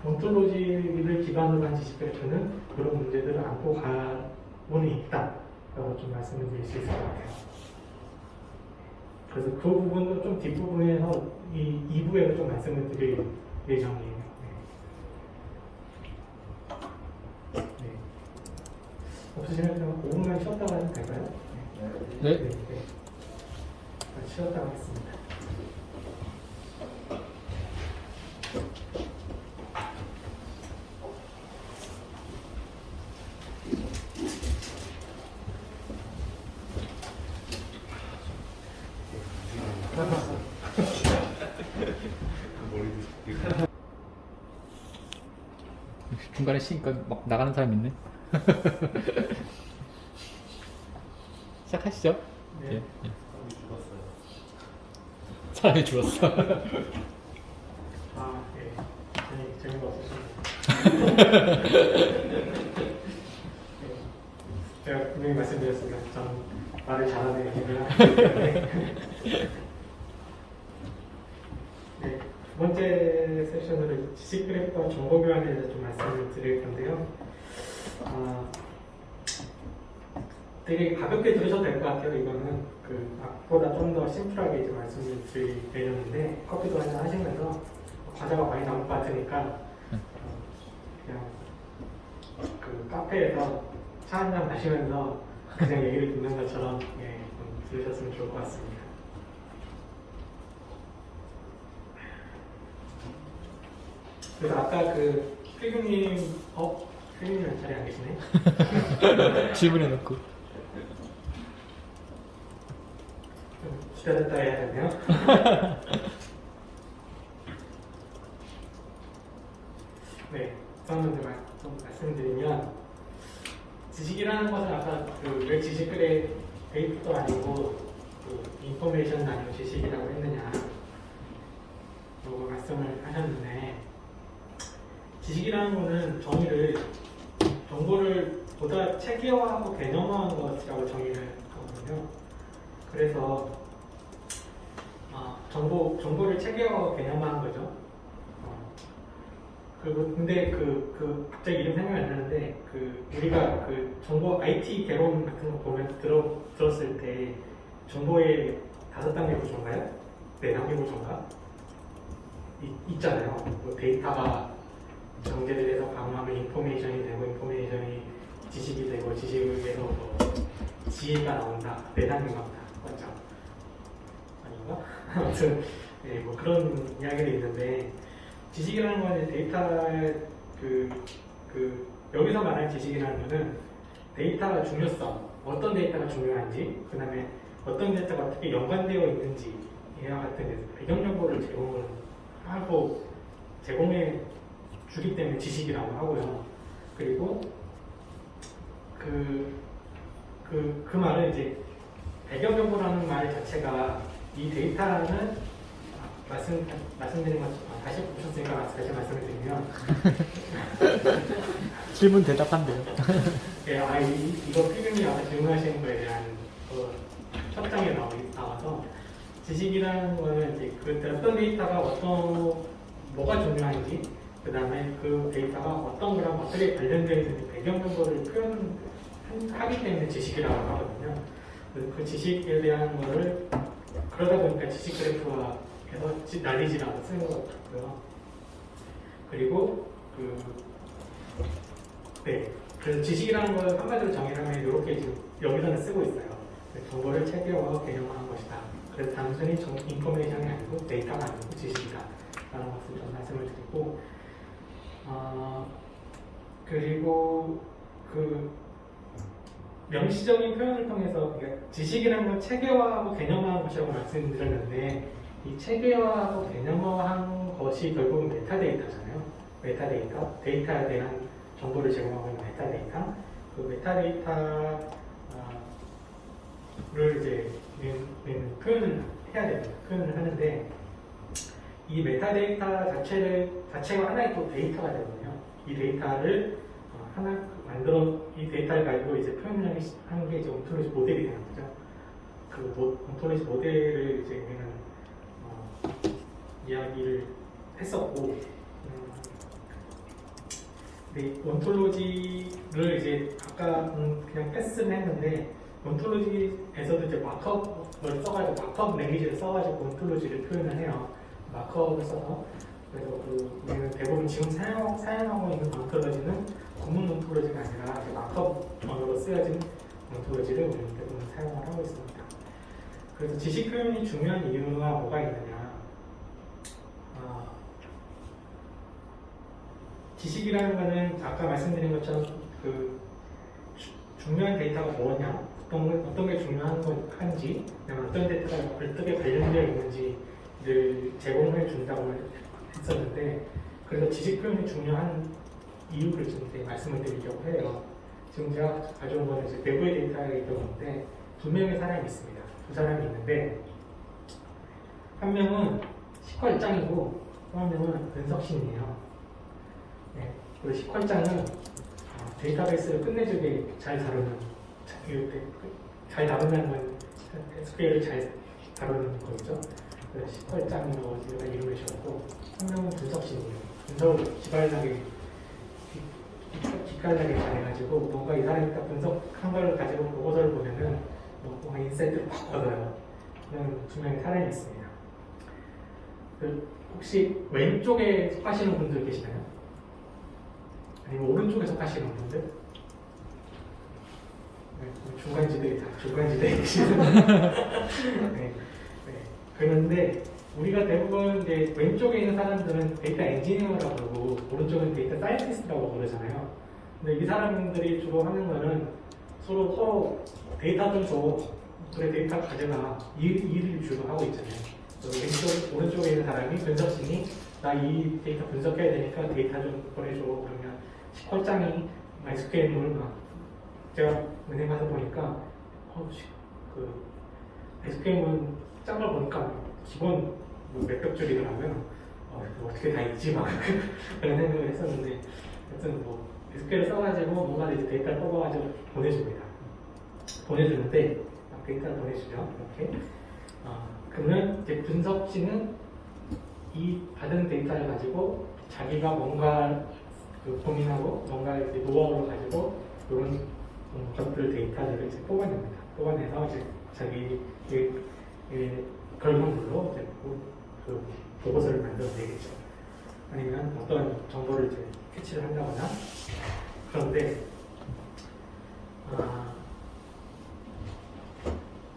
온톨로지를 기반으로 한 지식 그래프는 그런 문제들을 안고 가고는 있다라고 좀 말씀을 드릴 수 있을 것 같아요. 그래서 그 부분은 좀 뒷부분에서 이 2부에서 좀 말씀을 드릴 예정이에요. 네. 없으시면 좀 5분만 쉬었다가 해도 될까요? 네. 쉬었다가 하겠습니다. 중간에 쉬니까 막 나가는 사람 있네. 시작하시죠. 네. 예, 예. 사람이 죽었어. 네. 재미가 없으십니다. 네. 제가 분명히 말씀드렸습니다. 저는 말을 잘하는 얘기를 하기 때문에. 네. 두 번째 세션으로 지식 그래프와 정보 교환에 대해서 좀 말씀을 드릴 건데요. 되게 가볍게 들으셔도 될 것 같아요. 이거는 그 앞보다 좀 더 심플하게 이제 말씀을 드릴 내용인데 커피도 한잔 하시면서 과자가 많이 나올 것 같으니까 그냥 그 카페에서 차 한잔 마시면서 그냥 얘기를 듣는 것처럼 좀 들으셨으면 좋을 것 같습니다. 그래서 아까 그 필규님 필규님 자리 안 계시네? 질문해놓고. 좀 기다렸다 해야 되네요. 네, 저는 좀 말씀드리면 지식이라는 것은 아까 왜 지식들의 데이터도 아니고 인포메이션 아니고 지식이라고 했느냐 라고 말씀을 하셨는데 지식이라는 거는 정보를 보다 체계화하고 개념화한 것이라고 정의를 하거든요. 그래서 정보를 체계화하고 개념화한 거죠. 그리고 근데 갑자기 이름 생각이 안 나는데 우리가 정보 IT 개론 같은 거 보면 들었을 때 정보의 5단계 구조인가요? 4단계 구조인가? 있잖아요. 데이터가 정제를 해서 강화하면 인포메이션이 되고 인포메이션이 지식이 되고 지식에서 지혜가 나온다. 4단계가 맞죠? 아닌가? 아무튼 그런 이야기도 있는데 지식이라는 건 데이터의 여기서 말하는 지식이라는 거는 데이터의 중요성, 어떤 데이터가 중요한지, 그 다음에 어떤 데이터가 어떻게 연관되어 있는지 이와 같은 데서 배경 정보를 제공해 주기 때문에 지식이라고 하고요. 그리고 그 말은 이제 배경 정보라는 말 자체가 이 데이터는 말씀드린 것 다시 보셨으니까 다시 말씀을 드리면 질문 대답한대요. 이거 필름이 아까 질문하시는 거에 대한 첫 장에 나와서 지식이라는 거는 이제 그 어떤 데이터가 뭐가 중요한지, 그 다음에 그 데이터가 어떤 거랑 어떻게 관련되어 있는지 배경 정보를 표현하기 때문에 지식이라고 하거든요. 그래서 그 지식에 대한 거를 그러다 보니까 지식 그래프화해서 날리지라고 쓰는 것 같고요. 그리고 그래서 지식이라는 걸 한마디로 정의하면 이렇게 지금 여기서는 쓰고 있어요. 정보를 체계화하고 개념화한 것이다. 그래서 단순히 인포메이션이 아니고 데이터가 아니고 지식이다 라는 것을 좀 말씀을 드리고, 그리고 그 명시적인 표현을 통해서, 그러니까 지식이라는 건 체계화하고 개념화한 것이라고 말씀드렸는데, 이 체계화하고 개념화한 것이 결국은 메타데이터잖아요. 메타데이터, 데이터에 대한 정보를 제공하고 있는 메타데이터. 그 메타데이터를 이제 표현을 해야 됩니다. 표현을 하는데, 이 메타데이터 자체가 하나의 또 데이터가 되거든요. 이 데이터를 이 데이터를 가지고 이제 표현을 하는 게 이제 온톨로지 모델이 되는 거죠. 그 온톨로지 모델을 이제 우리는 이야기를 했었고, 근데 온톨로지를 이제 아까 그냥 패스를 했는데, 온톨로지에서도 이제 마크업을 써가지고, 마크업 랭귀지를 써가지고 온톨로지를 표현을 해요. 마크업을 써서. 그래서 우리는 대부분 지금 사용하고 있는 온톨로지는 구문 온톨로지가 아니라 마크업 언어로 쓰여진 온톨로지를 우리는 대부분 사용을 하고 있습니다. 그래서 지식 표현이 중요한 이유가 뭐가 있느냐? 지식이라는 거는 아까 말씀드린 것처럼 그 중요한 데이터가 뭐냐, 어떤 게 중요한 건지, 어떤 데이터가 어떻게 관련되어 있는지를 제공해 준다고 했었는데, 그래서 지식 표현이 중요한 이유를 좀 말씀을 드리려고 해요. 지금 제가 가져온 거는 이제 내부의 데이터의 경우인데, 두 명의 사람이 있습니다. 두 사람이 있는데, 한 명은 시컬장이고 또 한 명은 분석신이에요. 네, 그 시컬장은 데이터베이스를 끝내주게 잘 다룬다는 건 SQL을 잘 다루는 거죠. 그래서 시컬장이라고 이름을 지었고, 한 명은 분석신이에요. 분석을 기깔나게 잘해가지고 뭔가 이 사람이 딱 분석한 걸 가지고 보고서를 보면은 뭔가 인사이트를 팍 얻어요. 그런 두 명의 사람이 있습니다. 혹시 왼쪽에 속하시는 분들 계시나요? 아니면 오른쪽에 속하시는 분들? 네, 중간지대에 계시는 네. 그런데 우리가 대부분 이제 왼쪽에 있는 사람들은 데이터 엔지니어라고 부르고 오른쪽은 데이터 사이언티스트라고 부르잖아요. 근데 이 사람들이 주로 하는 거는 서로 데이터 좀 줘, 그래 데이터 가져가, 이 일을 주로 하고 있잖아요. 오른쪽에 있는 사람이 분석신이 나 이 데이터 분석해야 되니까 데이터 좀 보내줘. 그러면 시컬장이 SQL을 막 제가 은행 가서 보니까 그 SQL은 짠 걸 보니까 기본 몇백 줄이더라고요. 어떻게 다 읽지 막 그런 생각을 했었는데, 하여튼 SQL을 써가지고 뭔가 이제 데이터를 뽑아가지고 보내주는데 데이터를 보내주죠. 이렇게. 그러면 이제 분석진은 이 받은 데이터를 가지고 자기가 뭔가 고민하고 뭔가 이제 노하우를 가지고 이런 것들 데이터를 이제 뽑아냅니다. 뽑아내서 이제 자기 결과물로 이제 그 보고서를 만들어내겠죠. 아니면 어떤 정보를 이제 캐치를 한다거나. 그런데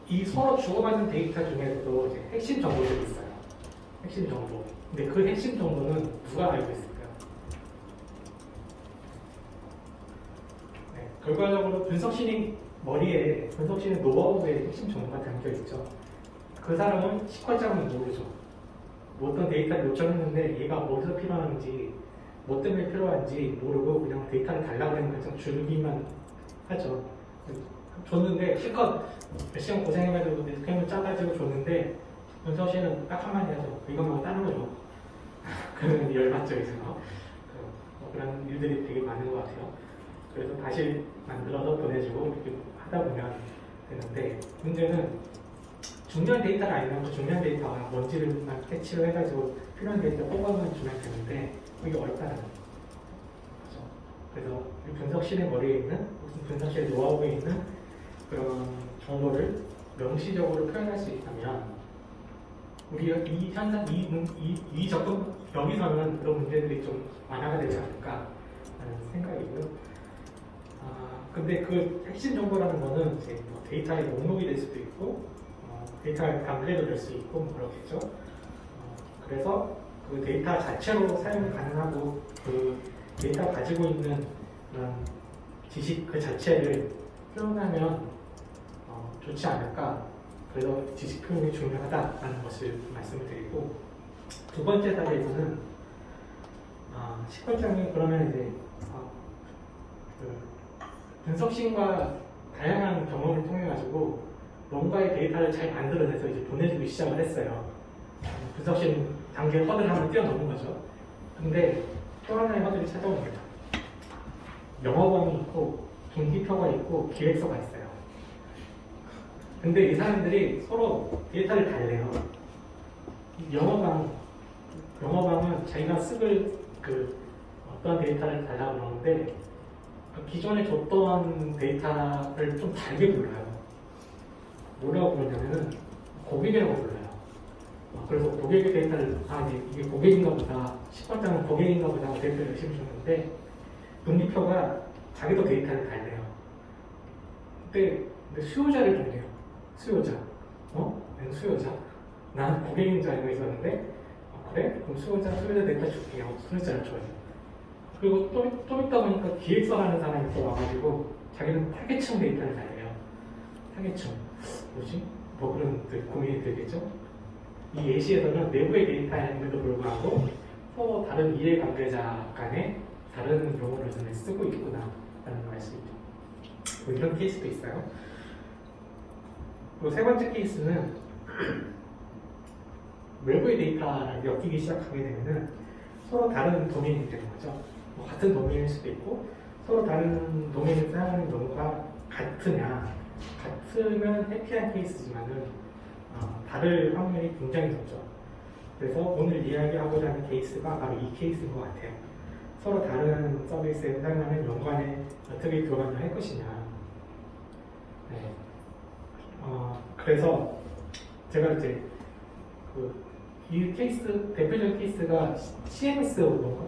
이 서로 주고받는 데이터 중에서도 이제 핵심 정보들이 있어요. 핵심 정보. 근데 그 핵심 정보는 누가 알고 있을까요? 네, 결과적으로 분석신의 노하우에 핵심 정보가 담겨 있죠. 그 사람은 시컬장은 모르죠. 어떤 데이터를 요청했는데 얘가 어디서 필요한지, 뭐 때문에 필요한지 모르고 그냥 데이터를 달라고 하면 그냥 주기만 하죠. 줬는데 실컷 몇 시간 고생해가지고 스케줄 짜가지고 줬는데 분석실은 딱 한마디 하죠. 이거 말고 다른 거 줘. 그러면 열받죠, 이제. 그런 일들이 되게 많은 것 같아요. 그래서 다시 만들어서 보내주고 이렇게 하다 보면 되는데, 문제는 중요한 데이터가 아니면 그 중요한 데이터가 뭔지를만 캐치를 해가지고 필요한 데이터 뽑아만 주면 되는데 이게 어렵다는 거죠. 그래서 이 분석실의 머리에 있는 무슨 분석실 노하우에 있는 그런 정보를 명시적으로 표현할 수 있다면 우리가 이 현상, 이 접근 여기서는 그런 문제들이 좀 완화가 되지 않을까라는 생각이고요. 근데 그 핵심 정보라는 거는 이제 뭐 데이터의 목록이 될 수도 있고 데이터의 단계도 될 수 있고 뭐 그렇겠죠. 그래서 그 데이터 자체로 사용 가능하고 그 데이터 가지고 있는 그런 지식 그 자체를 표현하면 좋지 않을까. 그래서 지식 표현이 중요하다라는 것을 말씀을 드리고, 두 번째 사례에서는 10번장에 그러면 이제 그 분석신과 다양한 경험을 통해 가지고 뭔가의 데이터를 잘 만들어내서 이제 보내주기 시작을 했어요. 분석신 단계 허들을 한번 뛰어넘은 거죠. 근데 또 하나의 허들이 찾아옵니다. 영어범이 있고 동기표가 있고 기획서가 있어요. 근데 이 사람들이 서로 데이터를 달래요. 영어방은 자기가 쓰글 그 어떤 데이터를 달라고 그러는데 기존에 줬던 데이터를 좀 다르게 불러요. 뭐라고 부르냐면은 고객이라고 불러요. 그래서 고객의 데이터를 이게 고객인가 보다, 10번째는 고객인가 보다 데이터를 열심히 줬는데 동기표가 자기도 데이터를 달래요. 근데 수요자를 달래요. 수요자. 난 수요자. 난 고객인 줄 알고 있었는데 그래? 그럼 수요자 데이터 줄게요. 수요자를 줘요. 그리고 좀 있다 보니까 기획서 하는 사람이 또 와가지고 자기는 타겟층 데이터를 달래요. 타겟층. 뭐지? 뭐 그런 고민이 들겠죠? 이 예시에서는 내부의 데이터임에도 불구하고 서로 다른 이해관계자 간에 다른 용어를 쓰고 있구나라는 말씀이죠. 뭐 이런 케이스도 있어요. 그리고 세 번째 케이스는 외부의 데이터를 엮이기 시작하게 되면은 서로 다른 도메인이 되는 거죠. 뭐 같은 도메인일 수도 있고 서로 다른 도메인을 사용하는 경우가 같으면 해피한 케이스지만은 다를 확률이 굉장히 높죠. 그래서 오늘 이야기하고자 하는 케이스가 바로 이 케이스인 것 같아요. 서로 다른 서비스에 사용하는 연관에 어떻게 교환을 할 것이냐. 네. 그래서 제가 이제 이 케이스, 대표적인 케이스가 CMS가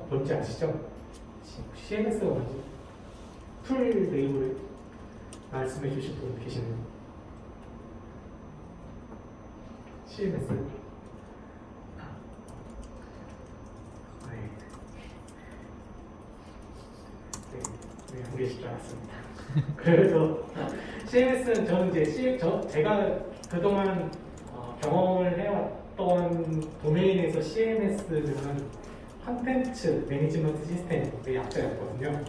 뭔지 아시죠? CMS가 뭔지 툴 네임을 말씀해 주실 분 계시나요? CMS. 네, 안 계실 줄 알았습니다. 그래서 CMS는 저는 이제 제가 그동안 경험을 해왔던 도메인에서 CMS는 컨텐츠 매니지먼트 시스템의 약자였거든요.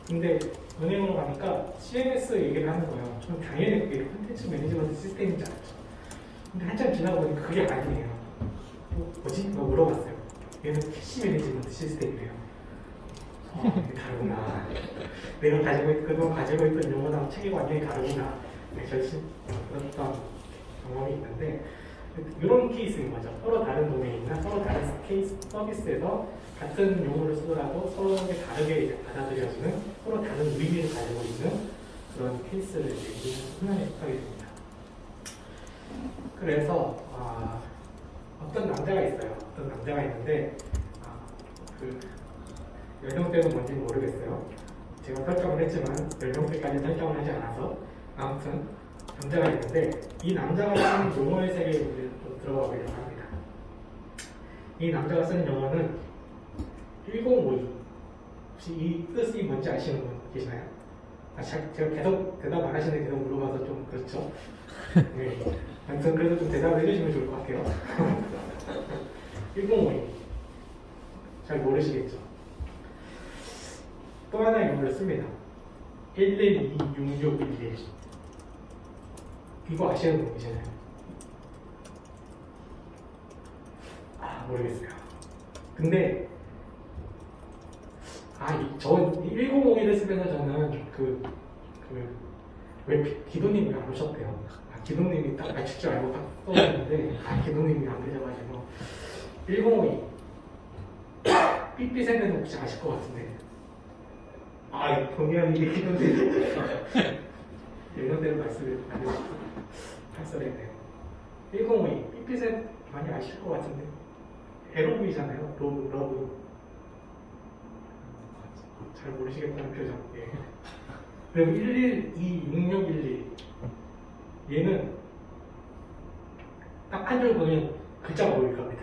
근데 은행으로 가니까 CMS 얘기를 하는 거예요. 저는 당연히 그게 컨텐츠 매니지먼트 시스템인 줄 알았죠. 근데 한참 지나고 보니까 그게 아니에요. 뭐지? 물어봤어요. 얘는 캐시 매니지먼트 시스템이래요. 이게 다르구나. 내가 그동안 가지고 있던 용어랑 책이 완전히 다르구나. 결심 그랬던 경험이 있는데 이런 케이스인 거죠. 서로 다른 도메인이나 서로 다른 케이스 서비스에서 같은 용어를 쓰더라도 서로 다르게 이제 받아들여지는 서로 다른 의미를 가지고 있는 그런 케이스를 이제 흔하게 하게 됩니다. 그래서 어떤 남자가 있어요. 어떤 남자가 있는데 그 연령대는 뭔지 모르겠어요. 제가 설정을 했지만 연령대까지 설정을 하지 않아서 아무튼 남자가 있는데 이 남자가 쓰는 용어의 세계에 우리 좀 들어가 보려고 합니다. 이 남자가 쓰는 용어는 1052. 혹시 이 뜻이 뭔지 아시는 분 계시나요? 제가 계속 대답 안 하시는데 계속 물어봐서 좀 그렇죠. 네. 아무튼 그래도 좀 대답을 해주시면 좋을 것 같아요. 1052. 잘 모르시겠죠? 또 하나의 용어를 씁니다. 1126611. 이거 아시는 분 계시나요? 모르겠어요. 근데 저 1051을 쓰면서 저는 왜 기도님이 안 오셨대요? 아, 기도님이 딱 맞출 줄 알고 딱 써놨는데 기도님이 안 되셔가지고 1052 삐삐 세대는 혹시 아실 것 같은데 동의하는 게 기도님 예전대로 말씀을 안 해주셨어요. 1052 삐삐 세대 많이 아실 것 같은데 LOV잖아요. 러브 잘 모르시겠다는 표정. 예. 그리고 112611 얘는 딱 한 줄 보면 글자가 보일 겁니다.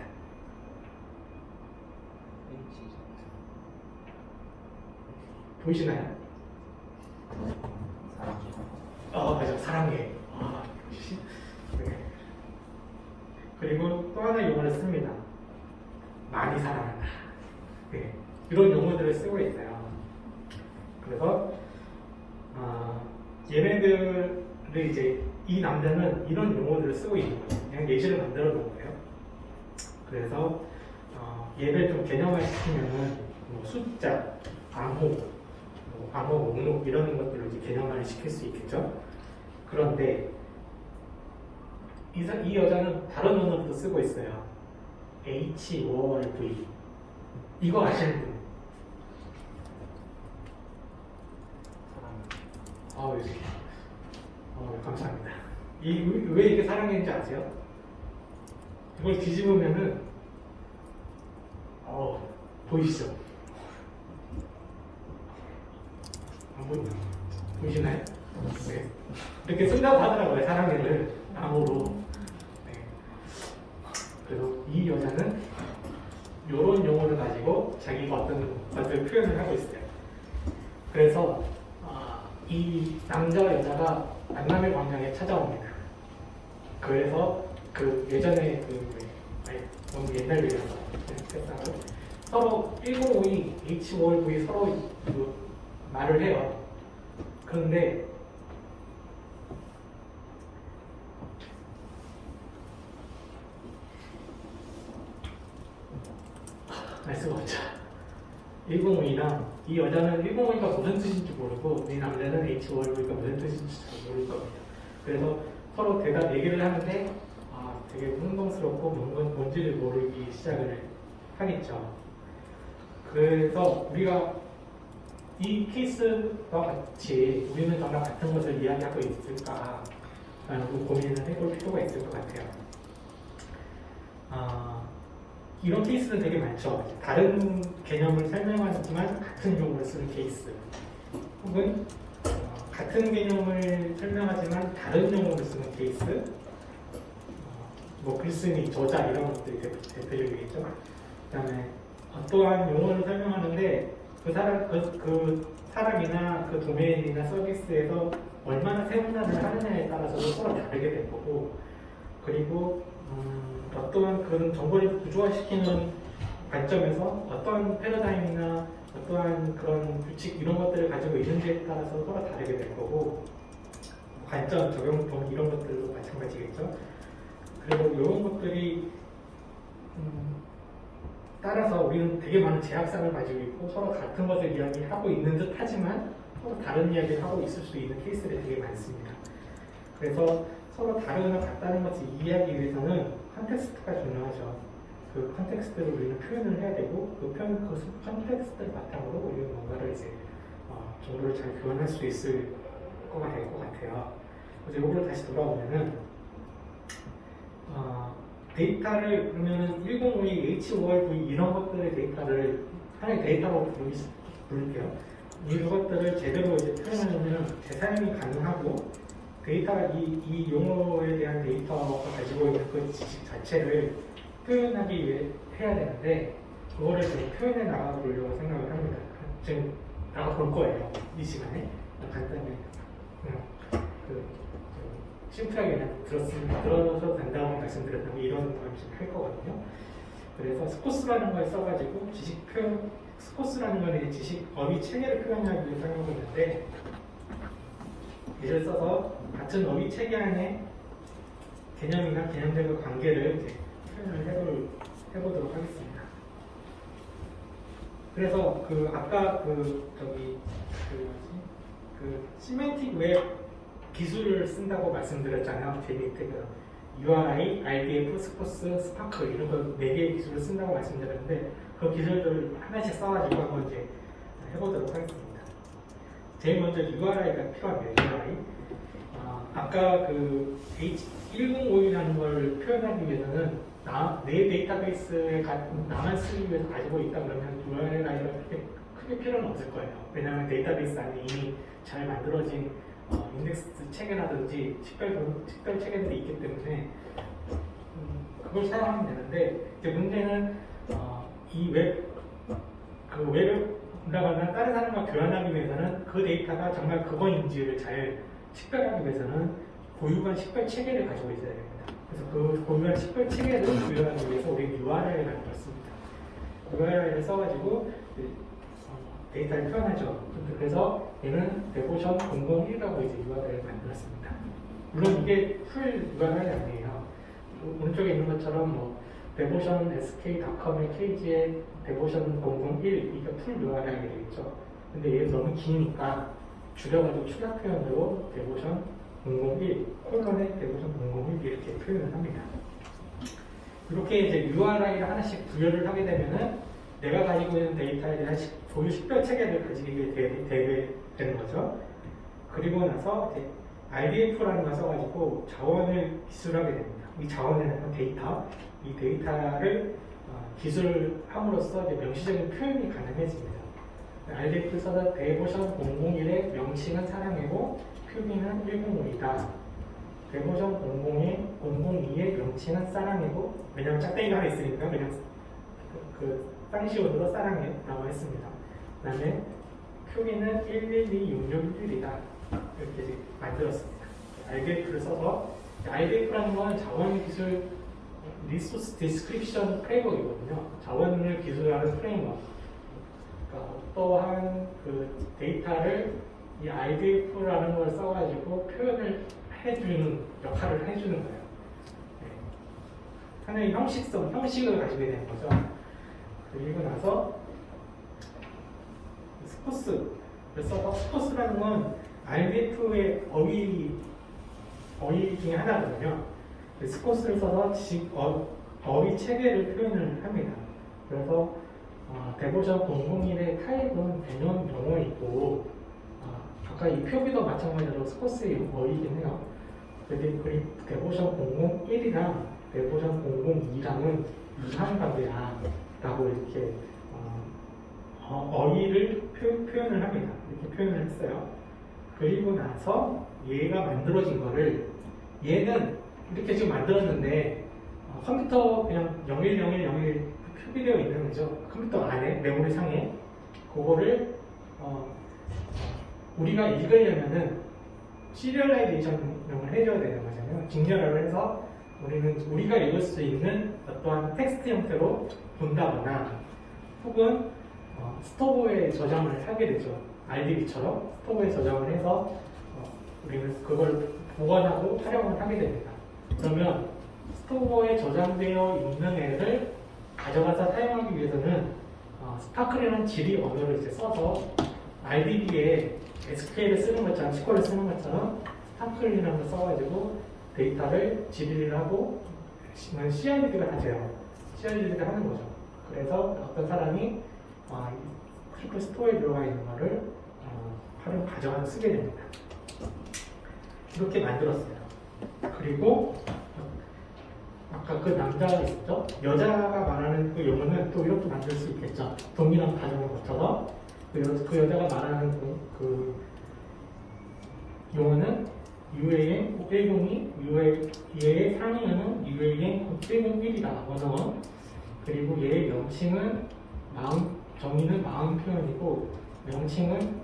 보이시나요? 맞아. 사랑해. 역시. 네. 그리고 또 하나 용어를 씁니다. 많이 사랑한다. 네. 이런 용어들을 쓰고 있어요. 그래서 얘네들을 이제 이 남자는 이런 용어들을 쓰고 있는 거예요. 그냥 예시를 만들어 놓은 거예요. 그래서 얘를 좀 개념화 시키면은 뭐 숫자, 암호, 암호 목록 이런 것들을 이제 개념화를 시킬 수 있겠죠. 그런데 이 여자는 다른 언어도 쓰고 있어요. HORV 이거 아시는 분? 감사합니다. 왜 이게 사랑인지 아세요? 이걸 뒤집으면은 보이시죠? 안 보이시나요? 네. 이렇게 쓴다고 하더라고요. 사랑해를 암호로. 네. 그래서 이 여자는 이런 용어를 가지고 자기가 어떤 것을 표현을 하고 있어요. 그래서 이 남자와 여자가 만남의 광장에 찾아옵니다. 그래서 그 예전에 너무 옛날 얘기라서 서로 1052, H5V 서로 말을 해요. 그런데 알 수가 없죠. 1052랑 이 여자는 1052가 무슨 뜻인지 모르고 이 남자는 H5V가 무슨 뜻인지 모를 겁니다. 그래서 서로 대답 얘기를 하는데 되게 흥동스럽고 뭔지를 모르기 시작을 하겠죠. 그래서 우리가 이 케이스와 같이 우리는 정말 같은 것을 이야기하고 있을까 라는 고민을 해볼 필요가 있을 것 같아요. 이런 케이스는 되게 많죠. 다른 개념을 설명하지만 같은 용어를 쓰는 케이스, 혹은 같은 개념을 설명하지만 다른 용어를 쓰는 케이스, 글쓴이, 저자 이런 것들이 대표적이겠죠. 그다음에 어떠한 용어를 설명하는데 그 사람이나 그 도메인이나 서비스에서 얼마나 세분화를 하느냐에 따라서 서로 다르게 될 거고, 그리고 어떠한 그런 정보를 구조화시키는 관점에서 어떠한 패러다임이나 어떠한 그런 규칙 이런 것들을 가지고 있는지에 따라서 서로 다르게 될 거고, 관점, 적용법 이런 것들도 마찬가지겠죠. 그리고 이런 것들이 따라서 우리는 되게 많은 제약상을 가지고 있고 서로 같은 것을 이야기하고 있는 듯 하지만 서로 다른 이야기를 하고 있을 수 있는 케이스들이 되게 많습니다. 그래서 서로 다르거나 같다는 것을 이해하기 위해서는 컨텍스트가 중요하죠. 그 컨텍스트를 우리는 표현을 해야 되고 그 컨텍스트를 바탕으로 우리는 뭔가를 이제 정보를 잘 교환할 수 있을 거가 될 것 같아요. 그래서 이거로 다시 돌아오면은 데이터를 그러면은 1052, H5RV 이런 것들의 데이터를 하나의 데이터로 부를게요. 이것들을 제대로 이제 표현하려면 재사용이 가능하고 데이터가 이 용어에 대한 데이터가 가지고 있는 그 지식 자체를 표현하기 위해 해야 되는데 그거를 지금 표현해 나가보려고 생각을 합니다. 지금 나가볼 거예요. 이 시간에 간단히 심플하게 그냥 들어서 된다고 말씀드렸다면 이런 걸 지금 할 거거든요. 그래서 스코스라는 걸 써가지고 지식 표현, 스코스라는 건 지식 어휘 체계를 표현하기 위해 사용하고 있는데 이를 써서 같은 어휘 체계 안에 개념이나 개념들과 관계를 이제 표현을 해보도록 하겠습니다. 그래서 아까 시멘틱 웹 기술을 쓴다고 말씀드렸잖아요. JDT가 URI, RDF, 스포스, 스파크 이런 거 4개의 기술을 쓴다고 말씀드렸는데 그 기술들을 하나씩 써가지고 한번 이제 해보도록 하겠습니다. 제일 먼저 URI가 필요합니다. URI. 아까 그 H1051이라는 걸 표현하기 위해서는 내 데이터베이스에 나만 쓰기 위해서 가지고 있다 그러면 URI가 크게 필요는 없을 거예요. 왜냐하면 데이터베이스 안에 이미 잘 만들어진 인덱스 체계라든지 식별 체계들이 있기 때문에 그걸 사용하면 되는데 이제 문제는 이 웹에 올라가는 다른 사람과 교환하기 위해서는 그 데이터가 정말 그거인지를 잘 식별하기 위해서는 고유한 식별 체계를 가지고 있어야 됩니다. 그래서 그 고유한 식별 체계를 구현하기 위해서 우리는 URL을 만들었습니다. URL을 써가지고 데이터를 표현하죠. 그래서 얘는 데보션 001이라고 이제 URL을 만들었습니다. 물론 이게 풀 URL이 아니에요. 오른쪽에 있는 것처럼 뭐 데보션 sk.com의 페이지에 데보션 001 이게 풀 URL이 되겠죠. 근데 얘 너무 기니까 줄여가지고 추가 표현으로 데보션 001 콜론에 데보션 001 이렇게 표현을 합니다. 이렇게 이제 URI를 하나씩 부여를 하게 되면은 내가 가지고 있는 데이터에 대한 고유 식별 체계를 가지게 되게 되는 거죠. 그리고 나서 이제 RDF라는 걸 써가지고 자원을 기술하게 됩니다. 이 자원에는 데이터, 이 데이터를 기술함으로써 이제 명시적인 표현이 가능해집니다. RDF를 써서 데보션 001의 명칭은 사랑이고 표기는 105이다. 데보션 002의 명칭은 사랑이고 왜냐면 짝대기가 하나 있으니까 그냥 그 쌍시온으로 사랑해라고 했습니다. 그 다음에 표기는 112661이다. 이렇게 만들었습니다. RDF를 써서 RDF라는 건 자원 기술 리소스 디스크립션 프레임워크이거든요. 자원을 기술하는 프레임워크. 그러니까 어떠한 그 데이터를 이 RDF라는 걸 써가지고 표현을 해주는 역할을 해주는 거예요. 네. 하나의 형식을 가지게 되는 거죠. 그리고 나서 스포스를 써서 스포스라는 건 RDF의 어휘 중에 하나거든요. 스포스를 써서 어휘 체계를 표현을 합니다. 그래서 데보션 001의 타입은 개념 용어이고 아까 이 표기도 마찬가지로 스포스의 어휘이긴 해요. 그리고 데보션 001이랑 데보션 002랑은 이상관계야 라고 이렇게 어휘를 표현을 합니다. 이렇게 표현을 했어요. 그리고 나서 얘가 만들어진 거를 얘는 이렇게 지금 만들었는데 컴퓨터 그냥 010101 표기되어 있는 거죠. 컴퓨터 안에 메모리 상에 그거를 우리가 읽으려면은 시리얼라이제이션을 해줘야 되는 거잖아요. 직렬화를 해서 우리가 읽을 수 있는 어떠한 텍스트 형태로 본다거나 혹은 스토브에 저장을 하게 되죠. RDB처럼 스토브에 저장을 해서 우리는 그걸 보관하고 활용을 하게 됩니다. 그러면 스토브에 저장되어 있는 애를 가져가서 사용하기 위해서는 스파크라는 지리 언어를 이제 써서 RDB에 SQL을 쓰는 것처럼 SQL을 쓰는 것처럼 스파크라는 걸 써가지고 데이터를 지리를 하고 CID가 하세요. CID가 하는 거죠. 그래서 어떤 사람이 큐브 스토어에 들어가 있는 거를 가져가서 쓰게 됩니다. 이렇게 만들었어요. 그리고 아까 그 남자가 있었죠? 여자가 말하는 그 용어는 또 이렇게 만들 수 있겠죠. 동일한 과정을 거쳐서 그 여자가 말하는 그 용어는 UAN 102, 얘의 상위어는 UAN 101이다. 원어원. 그리고 얘의 명칭은 정의는 마음 표현이고 명칭은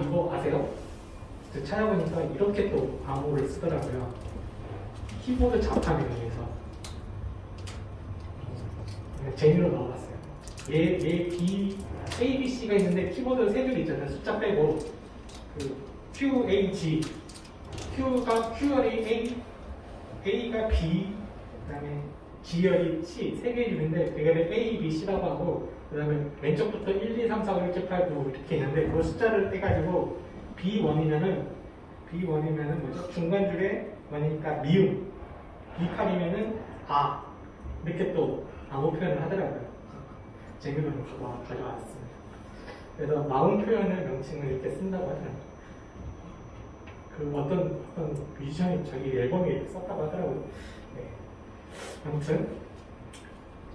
이거 아세요? 찾아보니까 이렇게 또 암호를 쓰더라고요. 키보드 자판을 위해서 재미로 넣어봤어요. 얘 A, B, C가 있는데 키보드 세 줄 있잖아요. 숫자 빼고 그 Q, A, G Q가 Q열이 A가 B 그다음에 G열이 C 세 개의 줄인데 그게 A, B, C라고 하고 그 다음에 왼쪽부터 1, 2, 3, 4, 5, 6, 7, 8, 9 이렇게 있는데 그 숫자를 떼가지고 B1이면은 B1이면은 뭐죠? 중간줄에 원이니까 미음, B8이면은 아 이렇게 또 암호 표현을 하더라고요. 재미로 가져왔습니다. 그래서 마음 표현을 명칭을 이렇게 쓴다고 하더라고요. 그 어떤 뮤지션이 자기 앨범에 썼다고 하더라고요. 네. 아무튼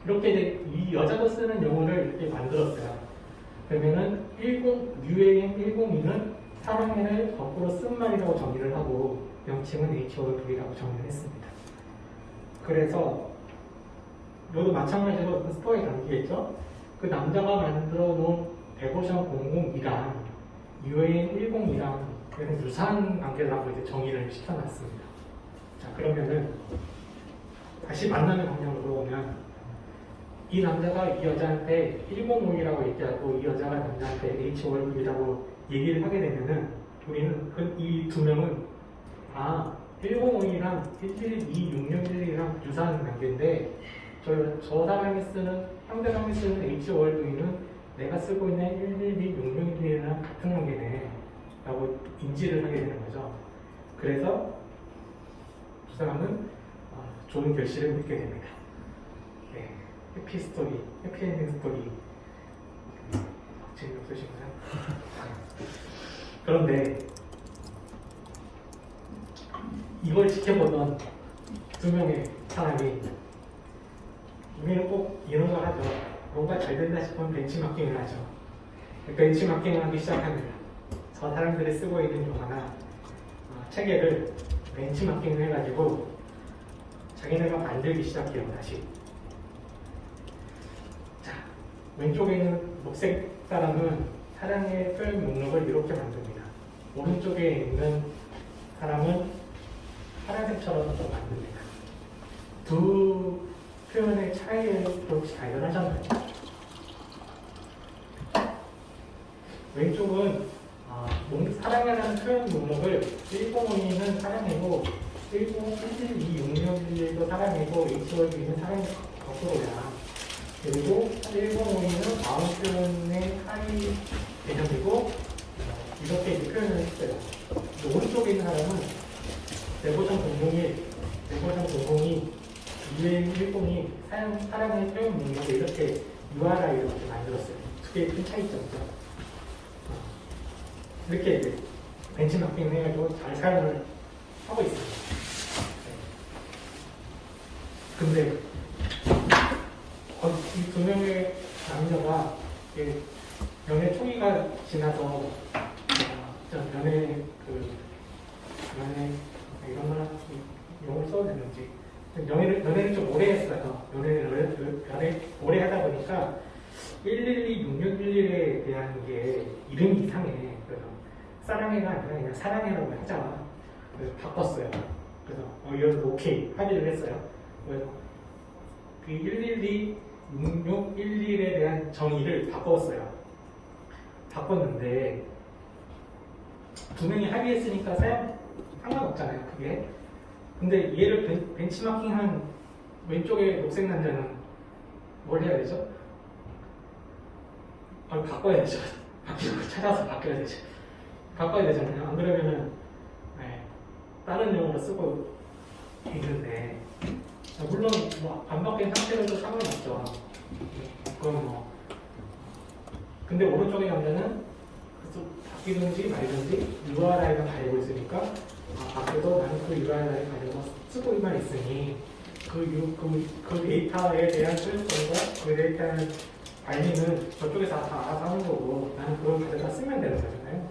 이렇게 이제 이 여자도 쓰는 용어를 이렇게 만들었어요. 그러면은 UAM 102는 사랑해를 거꾸로 쓴 말이라고 정의를 하고 명칭은 HOV라고 정의를 했습니다. 그래서 이것도 마찬가지로 스토어에 담기겠죠. 그 남자가 만들어 놓은 데보션 002랑 UAM 102랑 유사한 관계라고 이제 정의를 시켜놨습니다. 자, 그러면은 다시 만나는 방향으로 보면 이 남자가 이 여자한테 105이라고 얘기하고 이 여자가 남자한테 HOV라고 얘기를 하게 되면은 우리는 이 두 명은 105이랑 1126611이랑 유사한 관계인데 저 사람이 쓰는 상대방이 쓰는 HOV는 내가 쓰고 있는 1126611이랑 같은 관계네 라고 인지를 하게 되는 거죠. 그래서 두 사람은 좋은 결실을 맺게 됩니다. 네, 해피스토리, 해피엔딩 스토리. 재미없으신가요? 그런데 이걸 지켜보던 두 명의 사람이 우리는 꼭 이런 걸 하죠. 뭔가 잘 된다 싶으면 벤치마킹을 하죠. 벤치마킹을 하기 시작합니다. 저 사람들이 쓰고 있는 용어나 체계를 벤치마킹을 해가지고 자기네가 만들기 시작해요. 다시. 자, 왼쪽에 있는 녹색 사람은 사랑의 표현 목록을 이렇게 만듭니다. 오른쪽에 있는 사람은 파란색처럼 또 만듭니다. 두 표현의 차이를 혹시 발견하셨나요? 왼쪽은 사랑이라는 표현 목록을 105는 사랑이고 1126611도 사랑이고 HOV는 사랑이 거꾸로야. 그리고 105는 마음 표현의 하위 개념이고 이렇게 이제 표현을 했어요. 오른쪽에 있는 사람은 데보션 001, 데보션 002, UAM 102 사랑의 표현 목록을 이렇게 URI로 이렇게 만들었어요. 두 개의 큰 차이점이죠. 이렇게 이제 벤치마킹 해가지고 잘 사용을 하고 있습니다. 근데 이 두 명의 남녀가 연애 초기가 지나서 연애 이런 말 용어를 써도 되는지 연애를 좀 오래 했어요. 연애 오래 하다 보니까 112, 6611에 대한 게 이름이 이상해. 그래서 사랑해가 아니라 그냥 사랑해라고 하자. 그래서 바꿨어요. 그래서 이건 오케이 합의를 했어요. 그래서 그 112, 6611에 대한 정의를 바꿨어요. 바꿨는데 두 명이 합의했으니까 상관없잖아요. 그게. 근데 얘를 벤치마킹한 왼쪽에 녹색 남자는 뭘 해야 되죠? 바꿔야 되죠. 찾아서 바꿔야 되죠. 바꿔야 되잖아요. 안 그러면은 다른 용어로 쓰고 있는데 물론 안 바뀐 상태로도 상관없죠. 그건 근데 오른쪽의 남자는 바뀌든지 말든지 URI가 가지고 있으니까 밖에도 나는 그 URI를 가지고 쓰고만 있으니 그 데이터에 대한 소유권과 그 데이터의 관리는 저쪽에서 다 알아서 하는 거고 나는 그걸 가져다 쓰면 되는 거잖아요.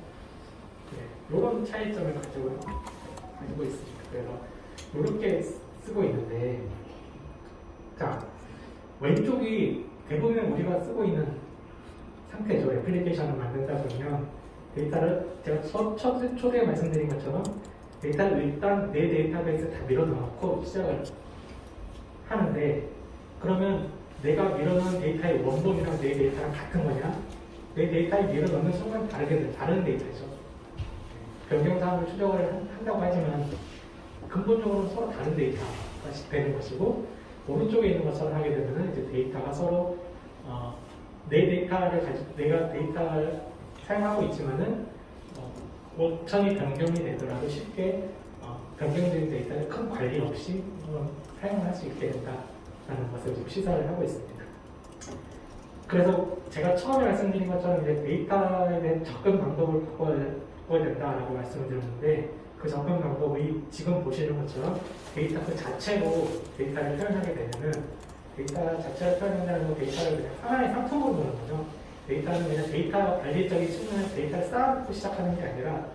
이런 차이점을 가지고 있습니다. 그래서 이렇게 쓰고 있는데 자 왼쪽이 대부분 우리가 쓰고 있는 상태죠. 애플리케이션을 만든다 보면 데이터를 제가 초대에 말씀드린 것처럼 데이터를 일단 내 데이터베이스에 다 밀어넣고 시작을 하는데 그러면 내가 밀어넣은 데이터의 원본이랑 내 데이터랑 같은 거냐? 내 데이터에 밀어넣는 순간 다른 데이터죠. 변경사항을 추적을 한다고 하지만 근본적으로 서로 다른 데이터가 되는 것이고 오른쪽에 있는 것처럼 하게 되면 이제 데이터가 서로 내 데이터를 가지고 내가 데이터를 사용하고 있지만은 오천이 변경이 되더라도 쉽게 변경된 데이터를 큰 관리 없이 사용할 수 있게 된다라는 것을 지금 시사를 하고 있습니다. 그래서 제가 처음에 말씀드린 것처럼 이제 데이터에 대한 접근 방법을 바꿔야 된다라고 말씀을 드렸는데 그 접근 방법이 지금 보시는 것처럼 데이터 그 자체로 데이터를 표현하게 되면은 데이터 자체를 표현한다는 건 데이터를 그냥 하나의 상품으로 보는 거죠. 데이터는 그냥 데이터 관리적인 측면에서 데이터를 쌓아놓고 시작하는 게 아니라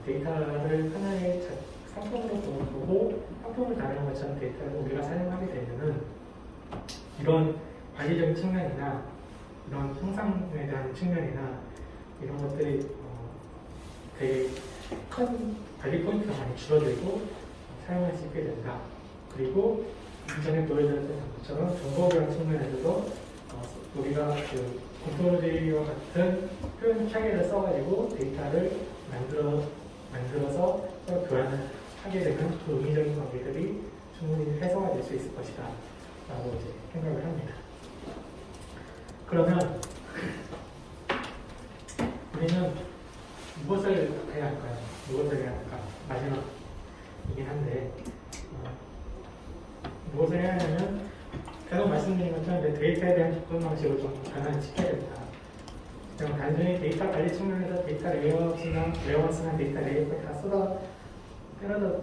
데이터를 하나의 상품으로 보고 상품을 다루는 것처럼 데이터를 우리가 사용하게 되면은 이런 관리적인 측면이나 이런 형상에 대한 측면이나 이런 것들이 되게 큰 관리 포인트가 많이 줄어들고 사용할 수 있게 된다. 그리고 이전에 보여드렸던 것처럼 정보교환 측면에서도 우리가 그 공포제이와 같은 표현 창의를 써가지고 데이터를 만들어서 교환을 하게 되면 그 의미적인 관계들이 충분히 해소가 될 수 있을 것이다 라고 이제 생각을 합니다. 그러면 우리는 무엇을 해야 할까요? 무엇을 해야 할까? 마지막이긴 한데 무엇을 해야 하냐면 계속 말씀드린 것처럼 이제 데이터에 대한 접근 방식을 좀 변화시켜야 된다. 그냥 단순히 데이터 관리 측면에서 데이터 레이아웃이나 데이터 레이아웃을 다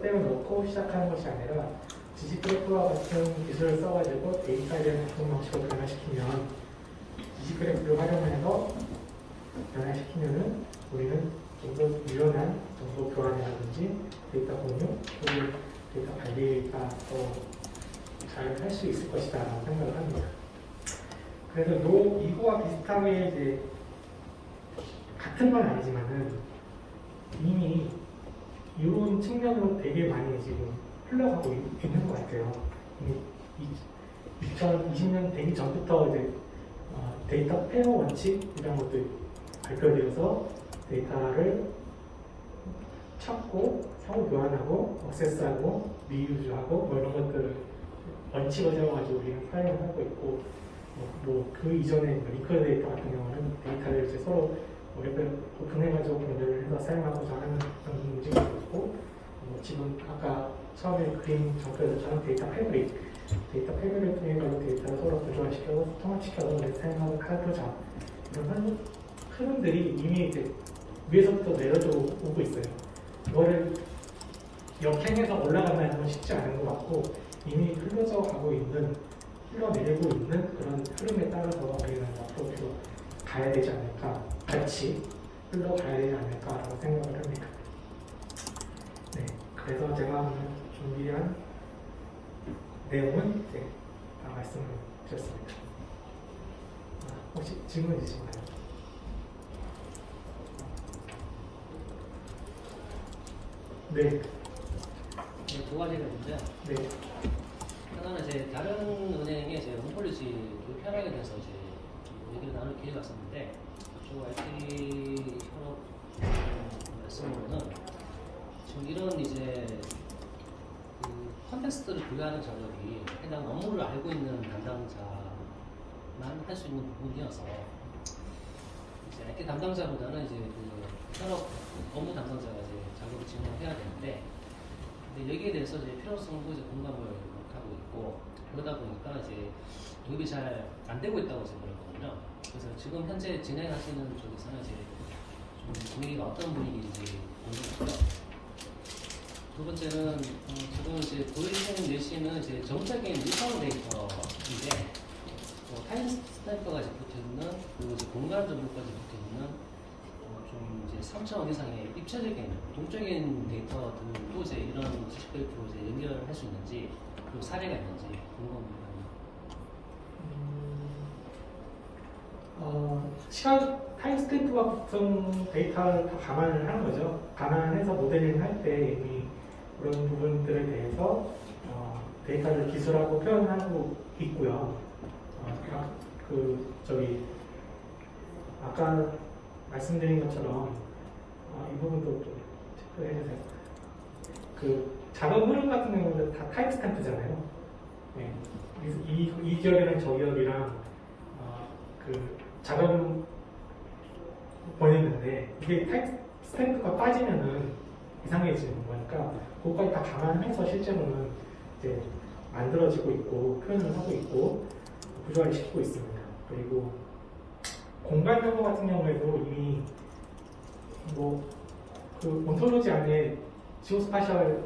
때려 넣고 시작하는 것이 아니라 지식 그래프와 같은 기술을 써가지고 데이터에 대한 접근 방식을 변화시키면 지식 그래프를 활용해서 변화시키면은 우리는 좀 더 유연한 정보 교환이라든지 데이터 공유, 그리고 데이터 관리가 더 잘 할 수 있을 것이다 라고 생각을 합니다. 그래서 이거와 비슷하게 이제 같은 건 아니지만은 이미 이런 측면으로 되게 많이 지금 흘러가고 있는 것 같아요. 2020년 되기 전부터 이제 데이터 페어 원칙 이런 것들이 발표되어서 데이터를 찾고 상호 교환하고 액세스하고 리유즈하고 뭐 이런 것들을 원칙을 세워가지고 우리는 사용을 하고 있고 그 이전에 리커 데이터 같은 경우는 데이터를 이제 서로 오픈해가지고 공유를 해서 사용하고자 하는 그런 움직임이 있고 지금 아까 처음에 그림 정표에서처럼 데이터 패브릭을 통해서 데이터를 서로 구조화시켜서 통합시켜서 사용하고자 이런 흐름들이 이미 이제 위에서부터 내려져 오고 있어요. 그거를 역행해서 올라간다는 건 쉽지 않은 것 같고 이미 흘러내리고 있는 그런 흐름에 따라서 우리는 앞으로 계속 가야 되지 않을까, 같이 흘러가야 되지 않을까라고 생각을 합니다. 네, 그래서 제가 오늘 준비한 내용은 이제 다 말씀을 드렸습니다. 혹시 질문 있으신가요? 네. 두 가지가 있는데요. 네. 하나는 이제 다른 은행의 이제 홈폴리시 편하게 돼서 이제 얘기를 나눌 기회가 있었는데 저 IT 현업 말씀으로는 지금 이런 이제 그 컨텍스트를 부여하는 작업이 해당 업무를 알고 있는 담당자만 할 수 있는 부분이어서 이제 IT 담당자보다는 이제 그 현업 업무 담당자가 이제 작업을 진행해야 되는데 근데 여기에 대해서 이제 필요성도 이제 공감을 하고 있고 그러다 보니까 이제 도입이 잘 안 되고 있다고 생각하거든요. 그래서 지금 현재 진행하시는 쪽에서는 이제 좀 분위기가 어떤 분위기인지 궁금하고요. 두 번째는 지금 이제 보여주시는 예시는 이제 정적인 일상 데이터인데 타임 스탬프가 붙어 있는 그리고 이제 공간 정보까지 붙어 있는 좀 이제 3차원 이상의 입체적인 동적인 데이터들도 이제 이런 지식 그래프로 이제 연결할 수 있는지 그리고 사례가 있는지 궁금합니다. 시간 타임스탬프와 같은 데이터를 다 감안을 하는 거죠. 감안해서 모델링을 할 때 이미 그런 부분들에 대해서 데이터를 기술하고 표현하고 있고요. 아까 말씀드린 것처럼 이 부분도 좀 체크해 주세요. 그 작업 흐름 같은 경우는 다 타임스탬프잖아요. 네. 이 기업이랑 저 기업이랑 그 작업을 보냈는데 이게 스탠드가 빠지면은 이상해지는 거니까 그것까지 다 감안해서 실제로는 이제 만들어지고 있고 표현을 하고 있고 구조화를 시키고 있습니다. 그리고 공간 용어 같은 경우에도 이미 그 온톨로지 안에 지오스파셜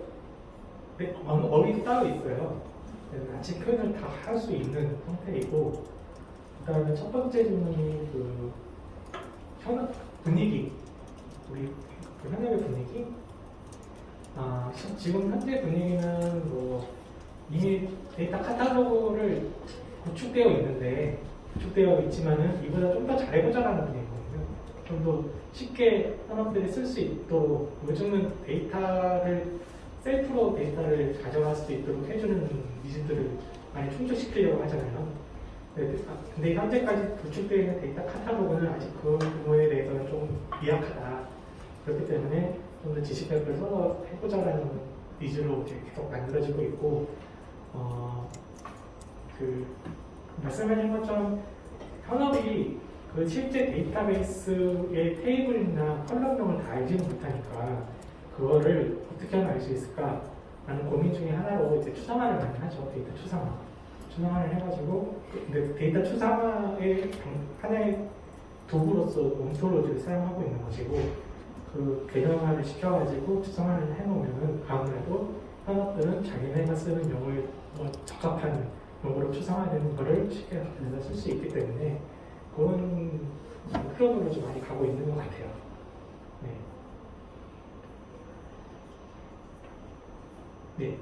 어휘도 따로 있어요. 같이 표현을 다 할 수 있는 형태이고, 그 다음에 첫 번째 질문이 그 분위기, 우리 그 현역의 분위기. 지금 현재 분위기는 이미 데이터 카탈로그를 구축되어 있지만은 이보다 좀 더 잘해보자라는 분위기거든요. 좀 더 쉽게 사람들이 쓸 수 있도록, 요즘은 셀프로 데이터를 가져갈 수 있도록 해주는 니즈들을 많이 충족시키려고 하잖아요. 근데 현재까지 구축되어 있는 데이터 카탈로그는 아직 그 부분에 대해서는 좀 미약하다. 그렇기 때문에 좀 더 지식 배포를 서로 해보자라는 니즈로 이제 계속 만들어지고 있고, 말씀하신 것처럼 현업이 그 실제 데이터베이스의 테이블이나 컬럼명을 다 알지는 못하니까 그거를 어떻게 하면 알 수 있을까 라는 고민 중에 하나로 이제 추상화를 많이 하죠. 데이터 추상화를 해가지고 데이터 추상화의 하나의 도구로서 온톨로지를 사용하고 있는 것이고, 그 개념화를 시켜가지고 추상화를 해놓으면은 아무래도 현업들은 자기네가 쓰는 용어에 적합한 용어로 추상화되는 거를 쉽게 쓸 수 있기 때문에 그런 흐름으로 좀 많이 가고 있는 것 같아요. 네.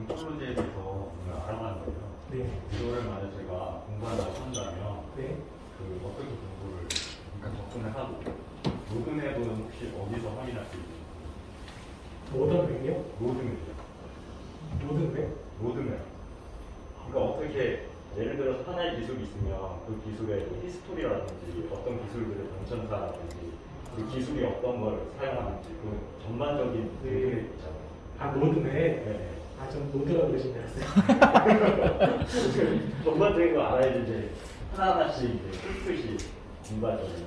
온톨로지에 대해서 뭔가 알아가는 거예요. 네. 이거를 만약 제가 공부한다고 한다면 네. 어떻게 공부를 접근을 하고 로드맵은 혹시 어디서 확인할 수 있나요? 모던 웹이요? 로드맵. 모든 웹? 그러니까 어떻게 예를 들어서 하나의 기술이 있으면 그 기술의 히스토리라든지 어떤 기술들의 전천사라든지 그 기술이 어떤 걸 사용하는지 그 전반적인 내용이 있잖아요. 모든 웹? 네. 전 모드라고 그러신 줄 알았어요. 전반적인 거 알아야지 이제 하나하나씩 이제 풀풋이 공부하거든요.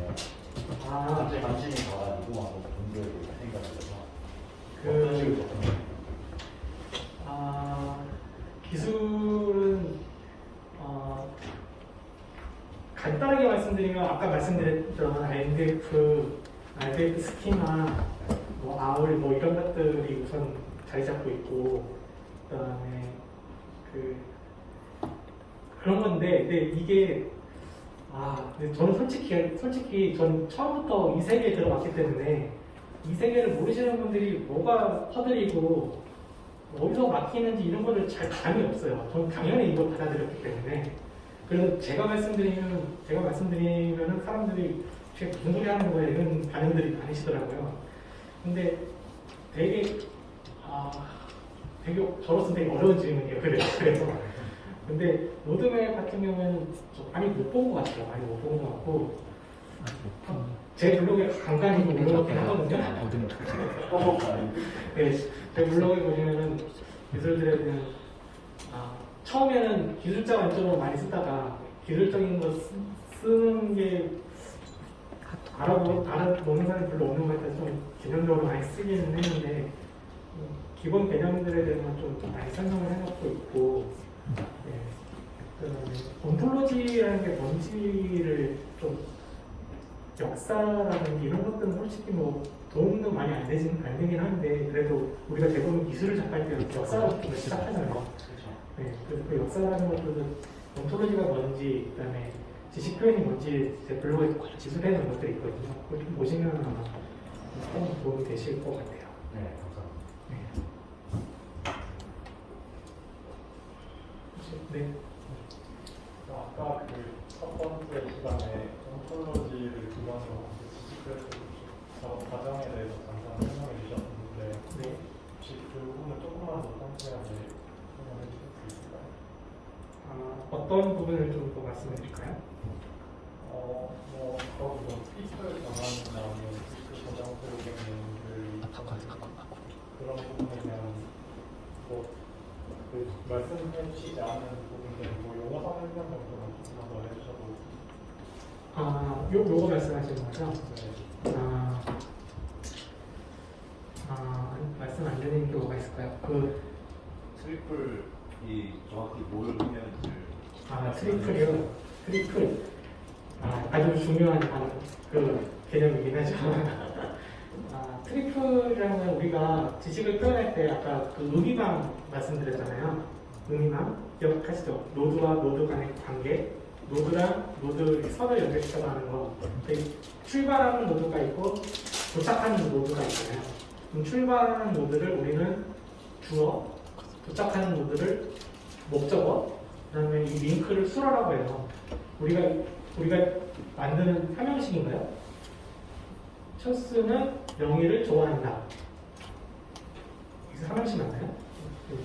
갑자기 관심이 가가지고 한번 공부해 볼까 생각을 해서 어떤 식으로 접근해요? 기술은 간단하게 말씀드리면 아까 말씀드렸던 RDF 스키마, 아울 이런 것들이 우선 자리 잡고 있고, 그다음에 그런 건데, 근데 이게 근데 저는 솔직히 전 처음부터 이 세계에 들어왔기 때문에 이 세계를 모르시는 분들이 뭐가 허들이고 어디서 막히는지 이런 거를 잘 감이 없어요. 저는 당연히 이걸 받아들였기 때문에. 그래서 제가 말씀드리면은 사람들이 제가 무슨 소리 하는 거야 이런 반응들이 많으시더라고요. 근데 되게 저로서는 되게 어려운 질문이에요. 그래서 근데 로드맵 같은 경우에는 많이 못 본 것 같아요. 많이 못 본 것 같고, 제 블로그에 간간히 올라오긴 하거든요. 네, 제 블로그에 보시면은 기술들에 대한 처음에는 기술자 관점으로 많이 쓰다가 기술적인 거 쓰는 게 알아보는 사람이 별로 없는 것 같아서 좀 개념적으로 많이 쓰기는 했는데, 기본 개념들에 대해서 좀 많이 설명을 해놓고 있고, 온톨로지라는 게 뭔지를 좀 역사라든지 이런 것들은 솔직히 도움도 많이 안 되긴 하는데, 그래도 우리가 대부분 기술을 접할 때 역사부터 시작하잖아요. 네, 그래서 그 역사라는 것들은 온톨로지가 뭔지, 그다음에 지식 표현이 뭔지 제 블로그에 지수해 놓은 것들이 있거든요. 그걸 좀 보시면 아마 좀 도움이 되실 것 같아요. 네, 감사합니다. 네. 아까 첫 번째 시간에 온톨로지를 기반으로 한 지식을 작업 과정에 대해서 잠깐 설명해 주셨는데, 혹시 그 부분을 조금만 더 상세하게 설명해 주실 수 있을까요? 어떤 부분을 좀 더 말씀해 드릴까요? 피플 전환이나 디스크 저장 프로그래밍들 그런 부분에 대한 말씀해 주시지 않은 부분들, 용어 설명 정도만 조금만 더 해주셔도. 요거 말씀하시는 거죠? 네. 말씀 안 드리는 게 뭐가 있을까요? 트리플이 정확히 뭘 의미하는지 트리플이요. 트리플. 아주 중요한 개념이긴 하죠. 트리플이라는 건 우리가 지식을 표현할 때 아까 그 의미망 말씀드렸잖아요. 의미망 기억하시죠? 노드와 노드 간의 관계, 노드랑 노드 서로 연결시켜서 하는 거. 출발하는 노드가 있고 도착하는 노드가 있잖아요. 그럼 출발하는 노드를 우리는 주어, 도착하는 노드를 목적어, 그다음에 이 링크를 수로라고 해요. 우리가 만드는 삼형식인가요? 첫 수는 영희를 좋아한다. 여기서 삼형식 맞나요?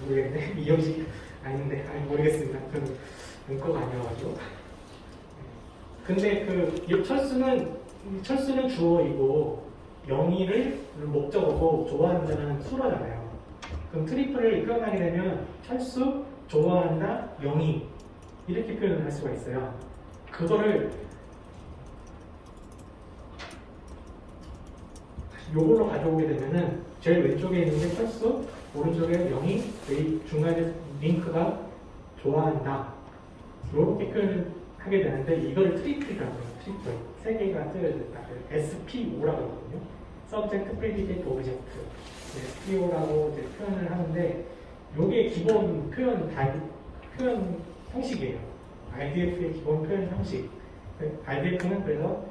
모르겠네. 이 형식 아닌데, 모르겠습니다. 그건 문과가 아니어가지고. 근데 철수는 주어이고 영희를 목적어고 좋아한다는 수로잖아요. 그럼 트리플을 표현하게 되면 철수, 좋아한다, 영희 이렇게 표현을 할 수가 있어요. 그거를 요걸로 가져오게 되면은 제일 왼쪽에 있는 게 철수, 오른쪽에 영희, 중간에 링크가 좋아한다. 이렇게 표현을 하게 되는데 이걸 트리플이라고 해요. 트리플. 세 개가 쓰여졌다. SPO라고 하거든요. Subject, Predicate, Object. SPO라고 이제 표현을 하는데 이게 기본 표현 형식이에요. IDF의 기본 표현 형식. IDF는 그래서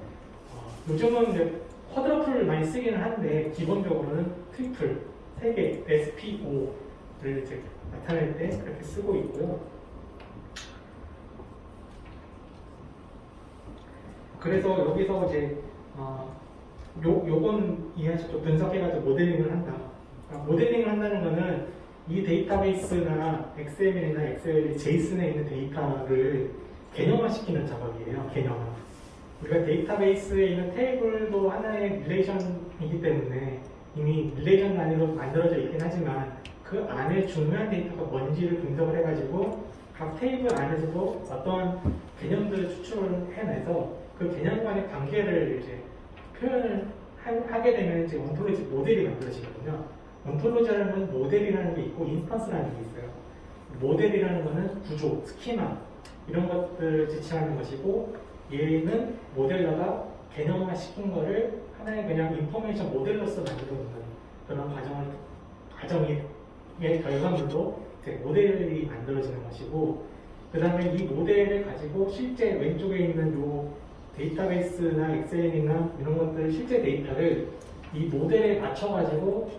요즘은 이제 쿼드러플을 많이 쓰기는 하는데 기본적으로는 트리플, 세 개, SPO를 이제 나타낼 때 그렇게 쓰고 있고요. 그래서 여기서 이제 요건 이해하셨죠? 분석해가지고 모델링을 한다. 모델링을 한다는 거는 이 데이터베이스나 XML이나 엑셀이 제이슨에 있는 데이터를 개념화시키는 작업이에요. 개념화. 우리가 데이터베이스에 있는 테이블도 하나의 릴레이션이기 때문에 이미 릴레이션 단위로 만들어져 있긴 하지만 그 안에 중요한 데이터가 뭔지를 분석을 해가지고 각 테이블 안에서도 어떠한 개념들을 추출을 해내서 그 개념 간의 관계를 이제 표현을 하게 되면 이제 온톨로지 모델이 만들어지거든요. 온톨로지라는 건 모델이라는 게 있고 인스턴스라는 게 있어요. 모델이라는 거는 구조, 스키마 이런 것들을 지칭하는 것이고 얘는 모델러가 개념화 시킨 거를 하나의 그냥 인포메이션 모델로서 만들어놓는 그런 과정의 결과물로 이제 모델이 만들어지는 것이고 그 다음에 이 모델을 가지고 실제 왼쪽에 있는 요 데이터베이스나 엑셀이나 이런 것들 실제 데이터를 이 모델에 맞춰가지고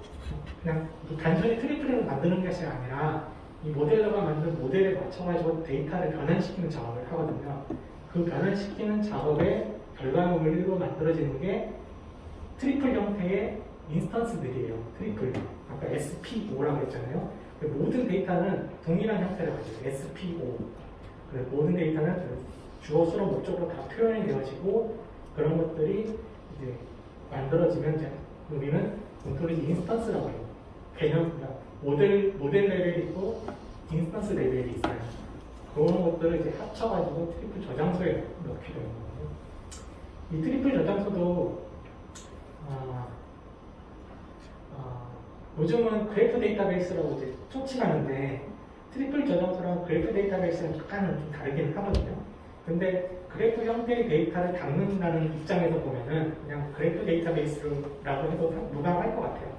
그냥 단순히 트리플을 만드는 것이 아니라 이 모델러가 만든 모델에 맞춰가지고 데이터를 변환시키는 작업을 하거든요. 그 변환시키는 작업의 결과물로 만들어지는 게 트리플 형태의 인스턴스들이에요. 트리플. 아까 SPO라고 했잖아요. 모든 데이터는 동일한 형태를 가지고 SPO. 모든 데이터는 주어, 수로, 목적으로 다 표현이 되어지고 그런 것들이 이제 만들어지면 이제 우리는 온톨로지 인스턴스라고 해요. 개념, 모델 레벨이 있고 인스턴스 레벨이 있어요. 그런 것들을 이제 합쳐가지고 트리플 저장소에 넣게 되는 거예요. 이 트리플 저장소도 요즘은 그래프 데이터베이스라고 이제 초치하는데 트리플 저장소랑 그래프 데이터베이스는 약간은 좀 다르긴 하거든요. 근데 그래프 형태의 데이터를 담는다는 입장에서 보면은 그냥 그래프 데이터베이스라고 해도 무방할 것 같아요.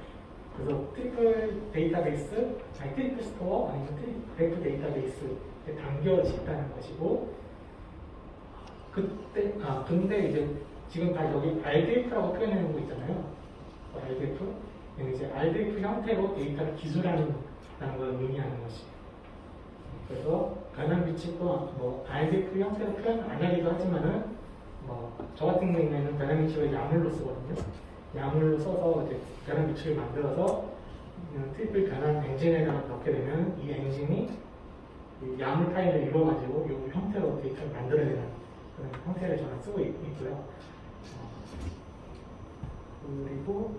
그래서 트리플 데이터베이스, 트리플 스토어 아니면 그래프 데이터베이스에 담겨진다는 것이고 근데 이제 지금 다 여기 RDF라고 표현해 놓은 거 있잖아요. RDF. 이제 RDF 형태로 데이터를 기술하는 걸 의미하는 것이에요. 그래서 변환 비치도 뭐 RDF 형태로 표현 안 하기도 하지만은 저 같은 경우에는 변환 비치를 야물로 쓰거든요. 야물로 써서 이제 변환 비치를 만들어서 트리플 변환 엔진에다가 넣게 되면 이 엔진이 이 야물 파일을 이루어가지고 이 형태로 데이터를 만들어내는 그런 형태를 저는 쓰고 있고요. 그리고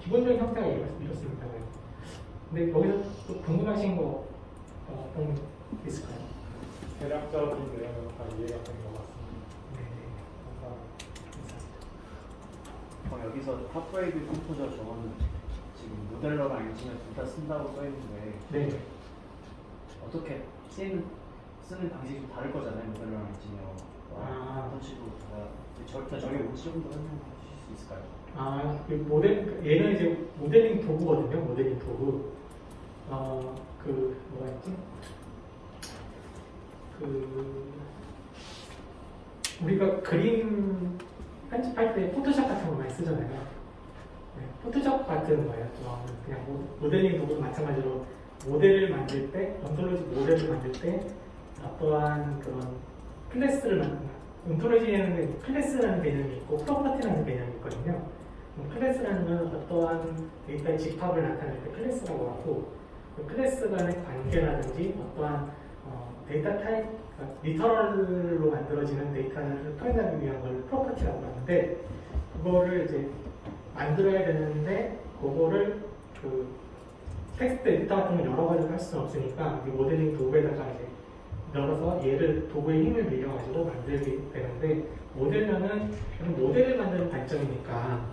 기본적인 형태가 이렇습니다. 근데 여기서 또 궁금하신 거 어떤 게 있을까요? 대략적인 내용은 다 이해가 된 것 같습니다. 네. 감사합니다. 여기서 탑그레이드 컴포저 저거는 지금 모델러랑 엔지니어 둘 다 쓴다고 써 있는데 네. 어떻게 쓰는 방식이 좀 다를 거잖아요, 모델러랑 엔지니어. 어떤 식으로 저게 뭔지 조금 더 설명해 주실 수 있을까요? 그 얘는 이제 모델링 도구거든요. 모델링 도구. 뭐가 있지? 우리가 그림 편집할 때 포토샵 같은 거 많이 쓰잖아요. 네, 포토샵 같은 거예요. 그냥 모델링 도구도 마찬가지로 모델을 만들 때, 온톨로지 모델을 만들 때 어떠한 그런 클래스를 만든다. 온톨로지에는 클래스라는 개념이 있고 프로퍼티라는 개념이 있거든요. 클래스라는 건 어떠한 데이터의 집합을 나타낼 때 클래스라고 하고, 그 클래스 간의 관계라든지 어떠한 데이터 타입, 리터럴로 만들어지는 데이터를 표현하기 위한 걸 프로퍼티라고 하는데, 그거를 이제 만들어야 되는데 그거를 그 텍스트 에디터 같은 걸 여러 가지로 할 수는 없으니까 이 모델링 도구에다가 이제 넣어서 얘를 도구의 힘을 빌려가지고 만들게 되는데, 모델러는 모델을 만드는 관점이니까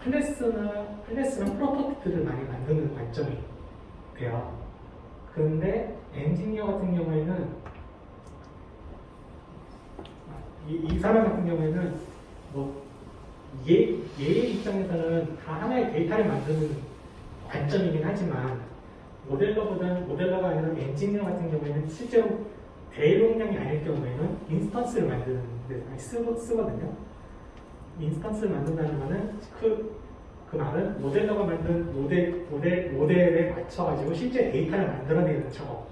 클래스는 프로퍼티들을 많이 만드는 관점이 돼요. 그런데 엔지니어 같은 경우에는 이 사람 같은 경우에는 얘의 입장에서는 다 하나의 데이터를 만드는 관점이긴 하지만 모델러가 아니라 엔지니어 같은 경우에는 실제로 대용량이 아닐 경우에는 인스턴스를 만드는 데 많이 쓰거든요. 인스턴스를 만든다는 거는 그 말은 모델러가 만든 모델에 맞춰가지고 실제 데이터를 만들어내는 작업,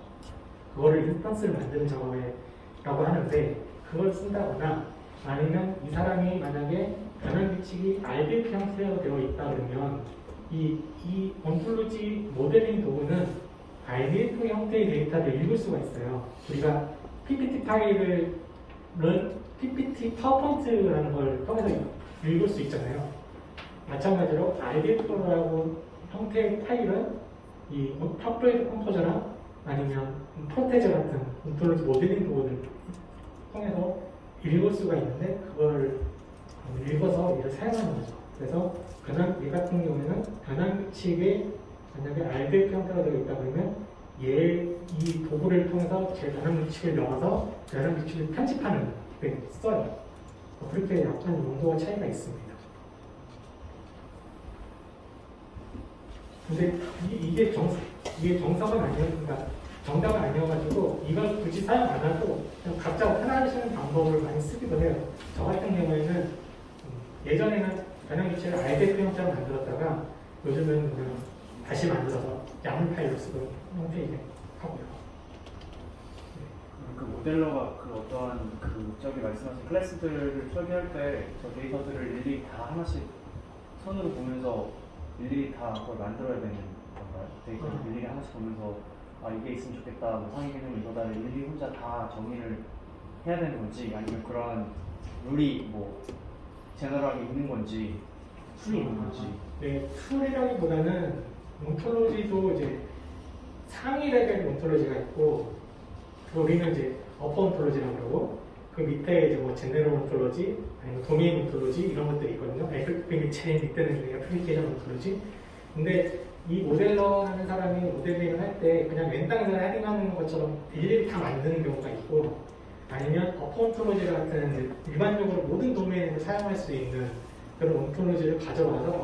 그거를 인스턴스를 만드는 작업이라고 하는데, 그걸 쓴다거나 아니면 이 사람이 만약에 변환 규칙이 RDF 형태로 되어 있다 그러면 이 온톨로지 모델링 도구는 RDF 형태의 데이터를 읽을 수가 있어요. 우리가 PPT 파일을 PPT 파워포인트라는 걸 통해서 읽을 수 있잖아요. 마찬가지로 RDF라고 형태의 파일은 이 탑브레이드 컴포저나 아니면 프로테저 같은 온톨로지 모델링 도구를 통해서 읽을 수가 있는데, 그걸 읽어서 얘를 사용하는 거죠. 그래서 얘 같은 경우에는 변환 규칙에 만약에 RDF 형태가 되어 있다 그러면 이 도구를 통해서 제 변환 규칙을 넣어서 변환 규칙을 편집하는 데 써요. 그렇게 약간 용도가 차이가 있습니다. 근데 이게 정석은 그러니까 정답은 아니어가지고 이걸 굳이 사용 안 하고 그냥 각자 편하시는 방법을 많이 쓰기도 해요. 저 같은 경우에는 예전에는 변환 규칙을 RDF 형태로 만들었다가 요즘은 그냥 다시 만들어서 야물 파일로 쓰고 형태이게 하고요. 그 모델러가 어떠한 저기 말씀하신 클래스들을 설계할 때 저 데이터들을 일일이 다 하나씩 손으로 보면서 일일이 다 그걸 만들어야 되는 건가요? 데이터를 일일이 하나씩 보면서 이게 있으면 좋겠다, 상위 기능 이거다를 일일이 혼자 다 정의를 해야 되는 건지, 아니면 그러한 룰이 제너럴하게 있는 건지, 툴이 있는 건지. 네, 툴이라기보다는 온톨로지도 이제 상위 레벨 온톨로지가 있고, 우리는 이제 어퍼 온톨로지라고 그러고, 그 밑에 이제 제네럴 온톨로지, 아니면 도메인 온톨로지 이런 것들이 있거든요. 애플 체인 밑에는 애플리케이션 온톨로지. 근데 이 모델러 하는 사람이 모델링을 할 때 그냥 맨땅에서 헤딩하는 것처럼 일일이 다 만드는 경우가 있고, 아니면 어퍼 온톨로지 같은 일반적으로 모든 도메인에서 사용할 수 있는 그런 온톨로지를 가져와서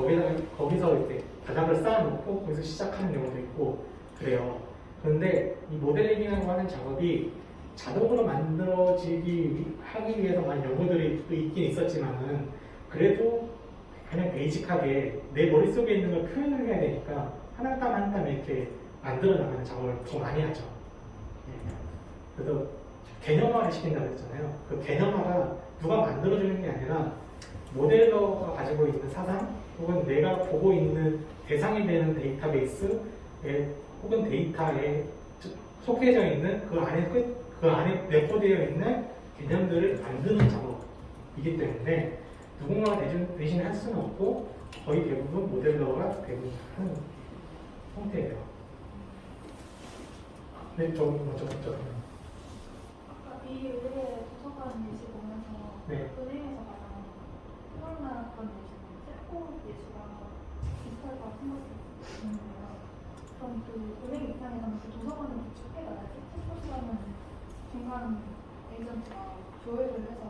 거기서 이렇게 바닥을 쌓아놓고 거기서 시작하는 경우도 있고 그래요. 그런데 이 모델링이라고 하는 작업이 자동으로 하기 위해서 많은 연구들이 또 있긴 있었지만은, 그래도 그냥 베이직하게 내 머릿속에 있는 걸 표현을 해야 되니까 한 땀 한 땀 이렇게 만들어 나가는 작업을 더 많이 하죠. 그래서 개념화를 시킨다고 했잖아요. 그 개념화가 누가 만들어주는 게 아니라 모델러가 가지고 있는 사상, 혹은 내가 보고 있는 대상이 되는 데이터베이스에 혹은 데이터에 속해져 있는 그 안에 내포되어 있는 개념들을 만드는 작업이기 때문에 누군가가 대신 할 수는 없고 거의 대부분 모델러가 대부분 하는 형태예요. 네, 이 의뢰 도서관 예시 보면서 네. 은행에서 가장 생각났던 예시는 챗봇 예시가 비슷하다고 생각이 드는데요. 그럼 그 은행 입장에서는 그 도서관을 구축해가야지 챗봇이라는 중간 에이전트가 조회를 해서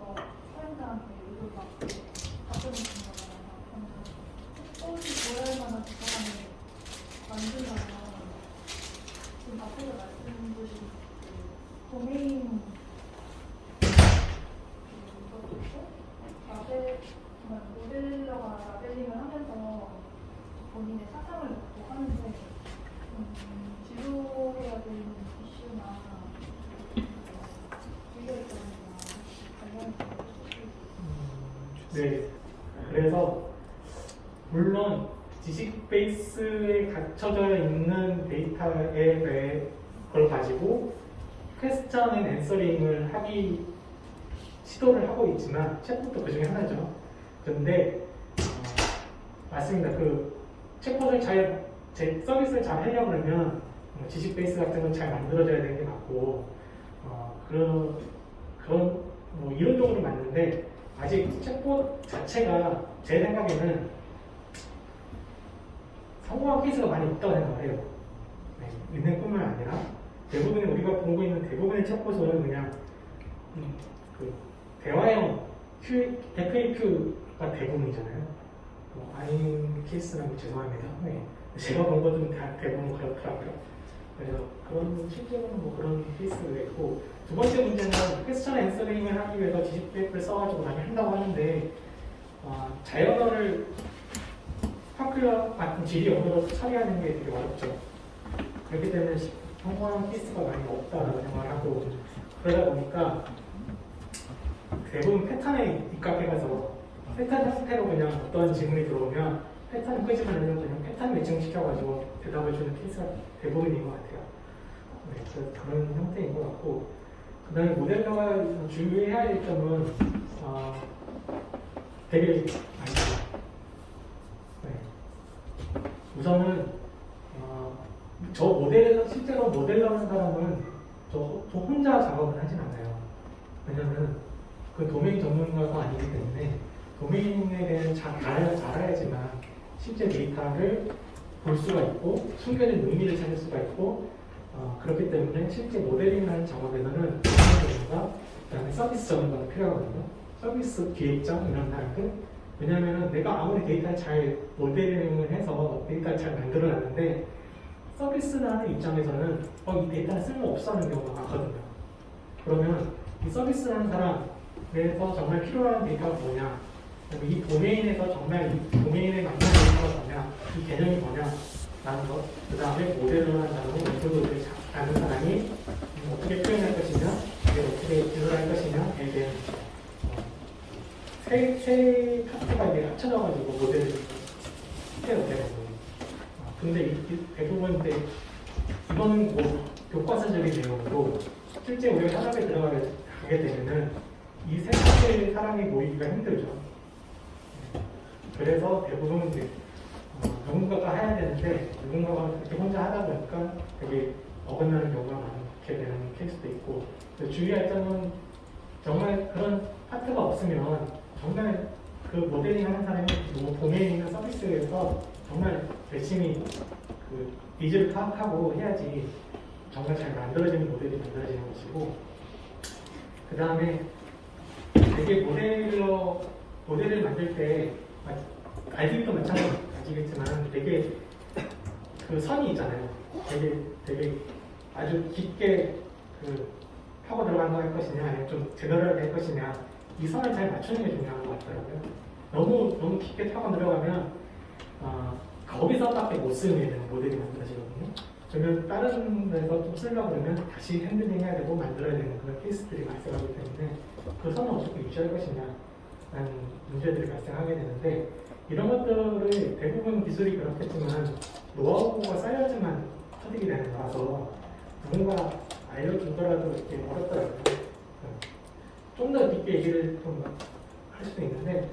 사용자한테 의도를 받고 답변을 주는 거잖아요. 그러면 챗봇이 조회할 만한 도서관을 만든다면 지금 앞에서 말씀 주신 그 도메인 이것도 있고 라벨 정말 모델러가 라벨링을 하면서 본인의 사상을 놓고 하는데 지도해야 되는 이슈나 의견이나 관련해서 네. 그래서 물론 지식 베이스에 갖춰져 있는 데이터에 대해 걸 가지고 퀘스천 앤 앤서링을 하기 시도를 하고 있지만 챗봇도 그 중에 하나죠. 그런데 맞습니다. 그 챗봇을 제 서비스를 잘 하려고 그러면 지식 베이스 같은 건 잘 만들어져야 되는 게 맞고 그런 뭐 이론적으로 맞는데 아직 챗봇 자체가 제 생각에는 성공한 케이스가 많이 있다고 생각을 해요. 네, 있는 뿐만 아니라 대부분의 우리가 보고 있는 대부분의 챗봇은 그냥 그 대화형 FAQ가 대부분이잖아요. 아닌 케이스라면 죄송합니다. 네. 제가 본 것은 다 대부분 그렇더라고요. 그래서 그런 실제로는 뭐 그런 케이스가 있고 두 번째 문제는 퀘스천 앤서링을 하기 위해서 지식 베이스를 써가지고 많이 한다고 하는데 자연어를 파퓰러 같은 질의 언어로 처리하는 게 되게 어렵죠. 그렇기 때문에 성공한 케이스가 많이 없다라고 생각을 하고 그러다 보니까 대부분 패턴에 입각해가서 패턴 형태로 그냥 어떤 질문이 들어오면 패턴을 끄집어내면 그냥 패턴 매칭시켜가지고 대답을 주는 케이스가 대부분인 것 같아요. 네, 그래서 그런 형태인 것 같고 그 다음에 모델러가 주의해야 할 점은 되게 많죠. 네. 우선은 저 모델에서 실제로 모델러라는 사람은 저 혼자 작업을 하진 않아요. 왜냐면 그 도메인 전문가가 아니기 때문에 도메인에 대한 잘 알아야지만 실제 데이터를 볼 수가 있고 숨겨진 의미를 찾을 수가 있고 그렇기 때문에 실제 모델링하는 작업에서는 전문가, 그다음에 서비스 전문가가 필요하거든요. 서비스 기획장 이런 사람들. 왜냐하면 내가 아무리 데이터를 잘 모델링을 해서 데이터를 잘 만들어놨는데 서비스를 하는 입장에서는 이 데이터는 쓸모없어 하는 경우가 많거든요. 그러면 이 서비스를 하는 사람에서 정말 필요한 데이터가 뭐냐, 이 도메인에서 정말 이 도메인에 맞는 데이터가 뭐냐, 이 개념이 뭐냐 라는 것, 그 다음에 모델을 하는 사람은 메소드를 아는 사람이 어떻게 표현할 것이냐, 이게 어떻게 기술할 것이냐에 대한 세 파트가 이제 합쳐져가지고 모델을 해야 되거든요. 근데 대부분 이거는 뭐 교과서적인 내용으로 실제 우리가 산업에 들어가게 되면은 이 세 가지 사람이 모이기가 힘들죠. 그래서 대부분 이제 누군가가 해야 되는데 누군가가 이렇게 혼자 하다 보니까 되게 어긋나는 경우가 많게 되는 케이스도 있고 주의할 점은 정말 그런 파트가 없으면 정말 그 모델링 하는 사람이 도메인이나 서비스에서 정말 열심히 그 니즈를 파악하고 해야지 정말 잘 만들어지는 모델이 만들어지는 것이고 그 다음에 되게 모델을 만들 때 알기도 마찬가지겠지만 되게 그 선이 있잖아요. 되게 아주 깊게 그 파고 들어가는 거 할 것이냐 아니면 좀 제너럴하게 할 것이냐 이 선을 잘 맞추는 게 중요한 것 같더라고요. 너무 깊게 파고 들어가면 거기서밖에 못 쓰는 모델이 만들어지거든요. 그러면 다른 데서 좀 쓰려고 그러면 다시 핸들링 해야 되고 만들어야 되는 그런 케이스들이 발생하기 때문에 그 선을 어떻게 유지할 것이냐 라는 문제들이 발생하게 되는데 이런 것들을 대부분 기술이 그렇겠지만 노하우가 쌓여야지만 터득이 되는 거라서 누군가 알려주더라도 이렇게 어렵더라고요. 좀 더 깊게 얘기를 좀 할 수도 있는데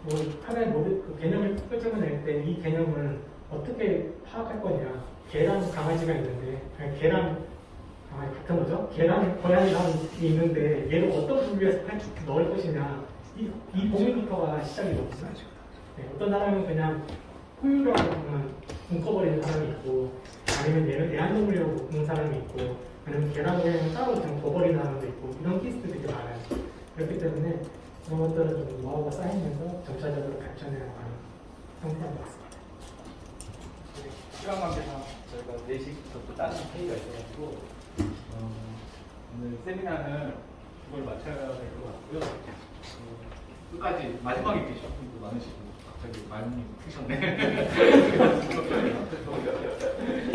뭐 하나의 그 개념을 끄집어낼 때 이 개념을 어떻게 파악할 거냐. 개랑 강아지가 있는데 개랑 강아지 같은 거죠. 개랑 고양이가 있는데 얘를 어떤 분류에서 넣을 것이냐. 이 고민부터가 시작이 됐어요. 네, 어떤 사람은 그냥 포유류하고만 묶어버리는 사람이 있고, 아니면 얘는 애완동물이라고 묶는 사람이 있고, 아니면 계란을 그냥 따로 그냥 버버리는 사람도 있고, 이런 케이스들이 되게 많아요. 그렇기 때문에 그런 것들은 좀 노하우가 쌓이면서 점차적으로 발전해 나가는 상태인 것 같습니다. 시간 관계상 저희가 4시부터 또 다른 회의가 있어가지고 오늘 세미나는 그걸 마쳐야 될 것 같고요. 끝까지 마지막에 계신 분도 많으시고 갑자기 많이 크셨네.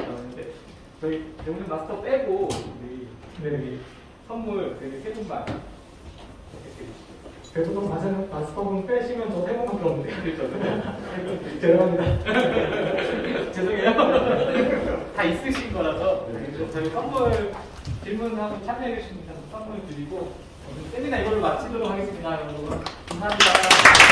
근데 저희 대부분 마스터 빼고 우리 네, 선물 되게 세 분만 대부분 마스터분 빼시면 저 3번밖에 없는데. 그렇죠. 죄송합니다. 죄송해요. 다 있으신 거라서 저희 선물 질문하고 참여해 주신 분한테 선물 드리고 오늘 세미나 이걸로 마치도록 하겠습니다. 여러분 감사합니다.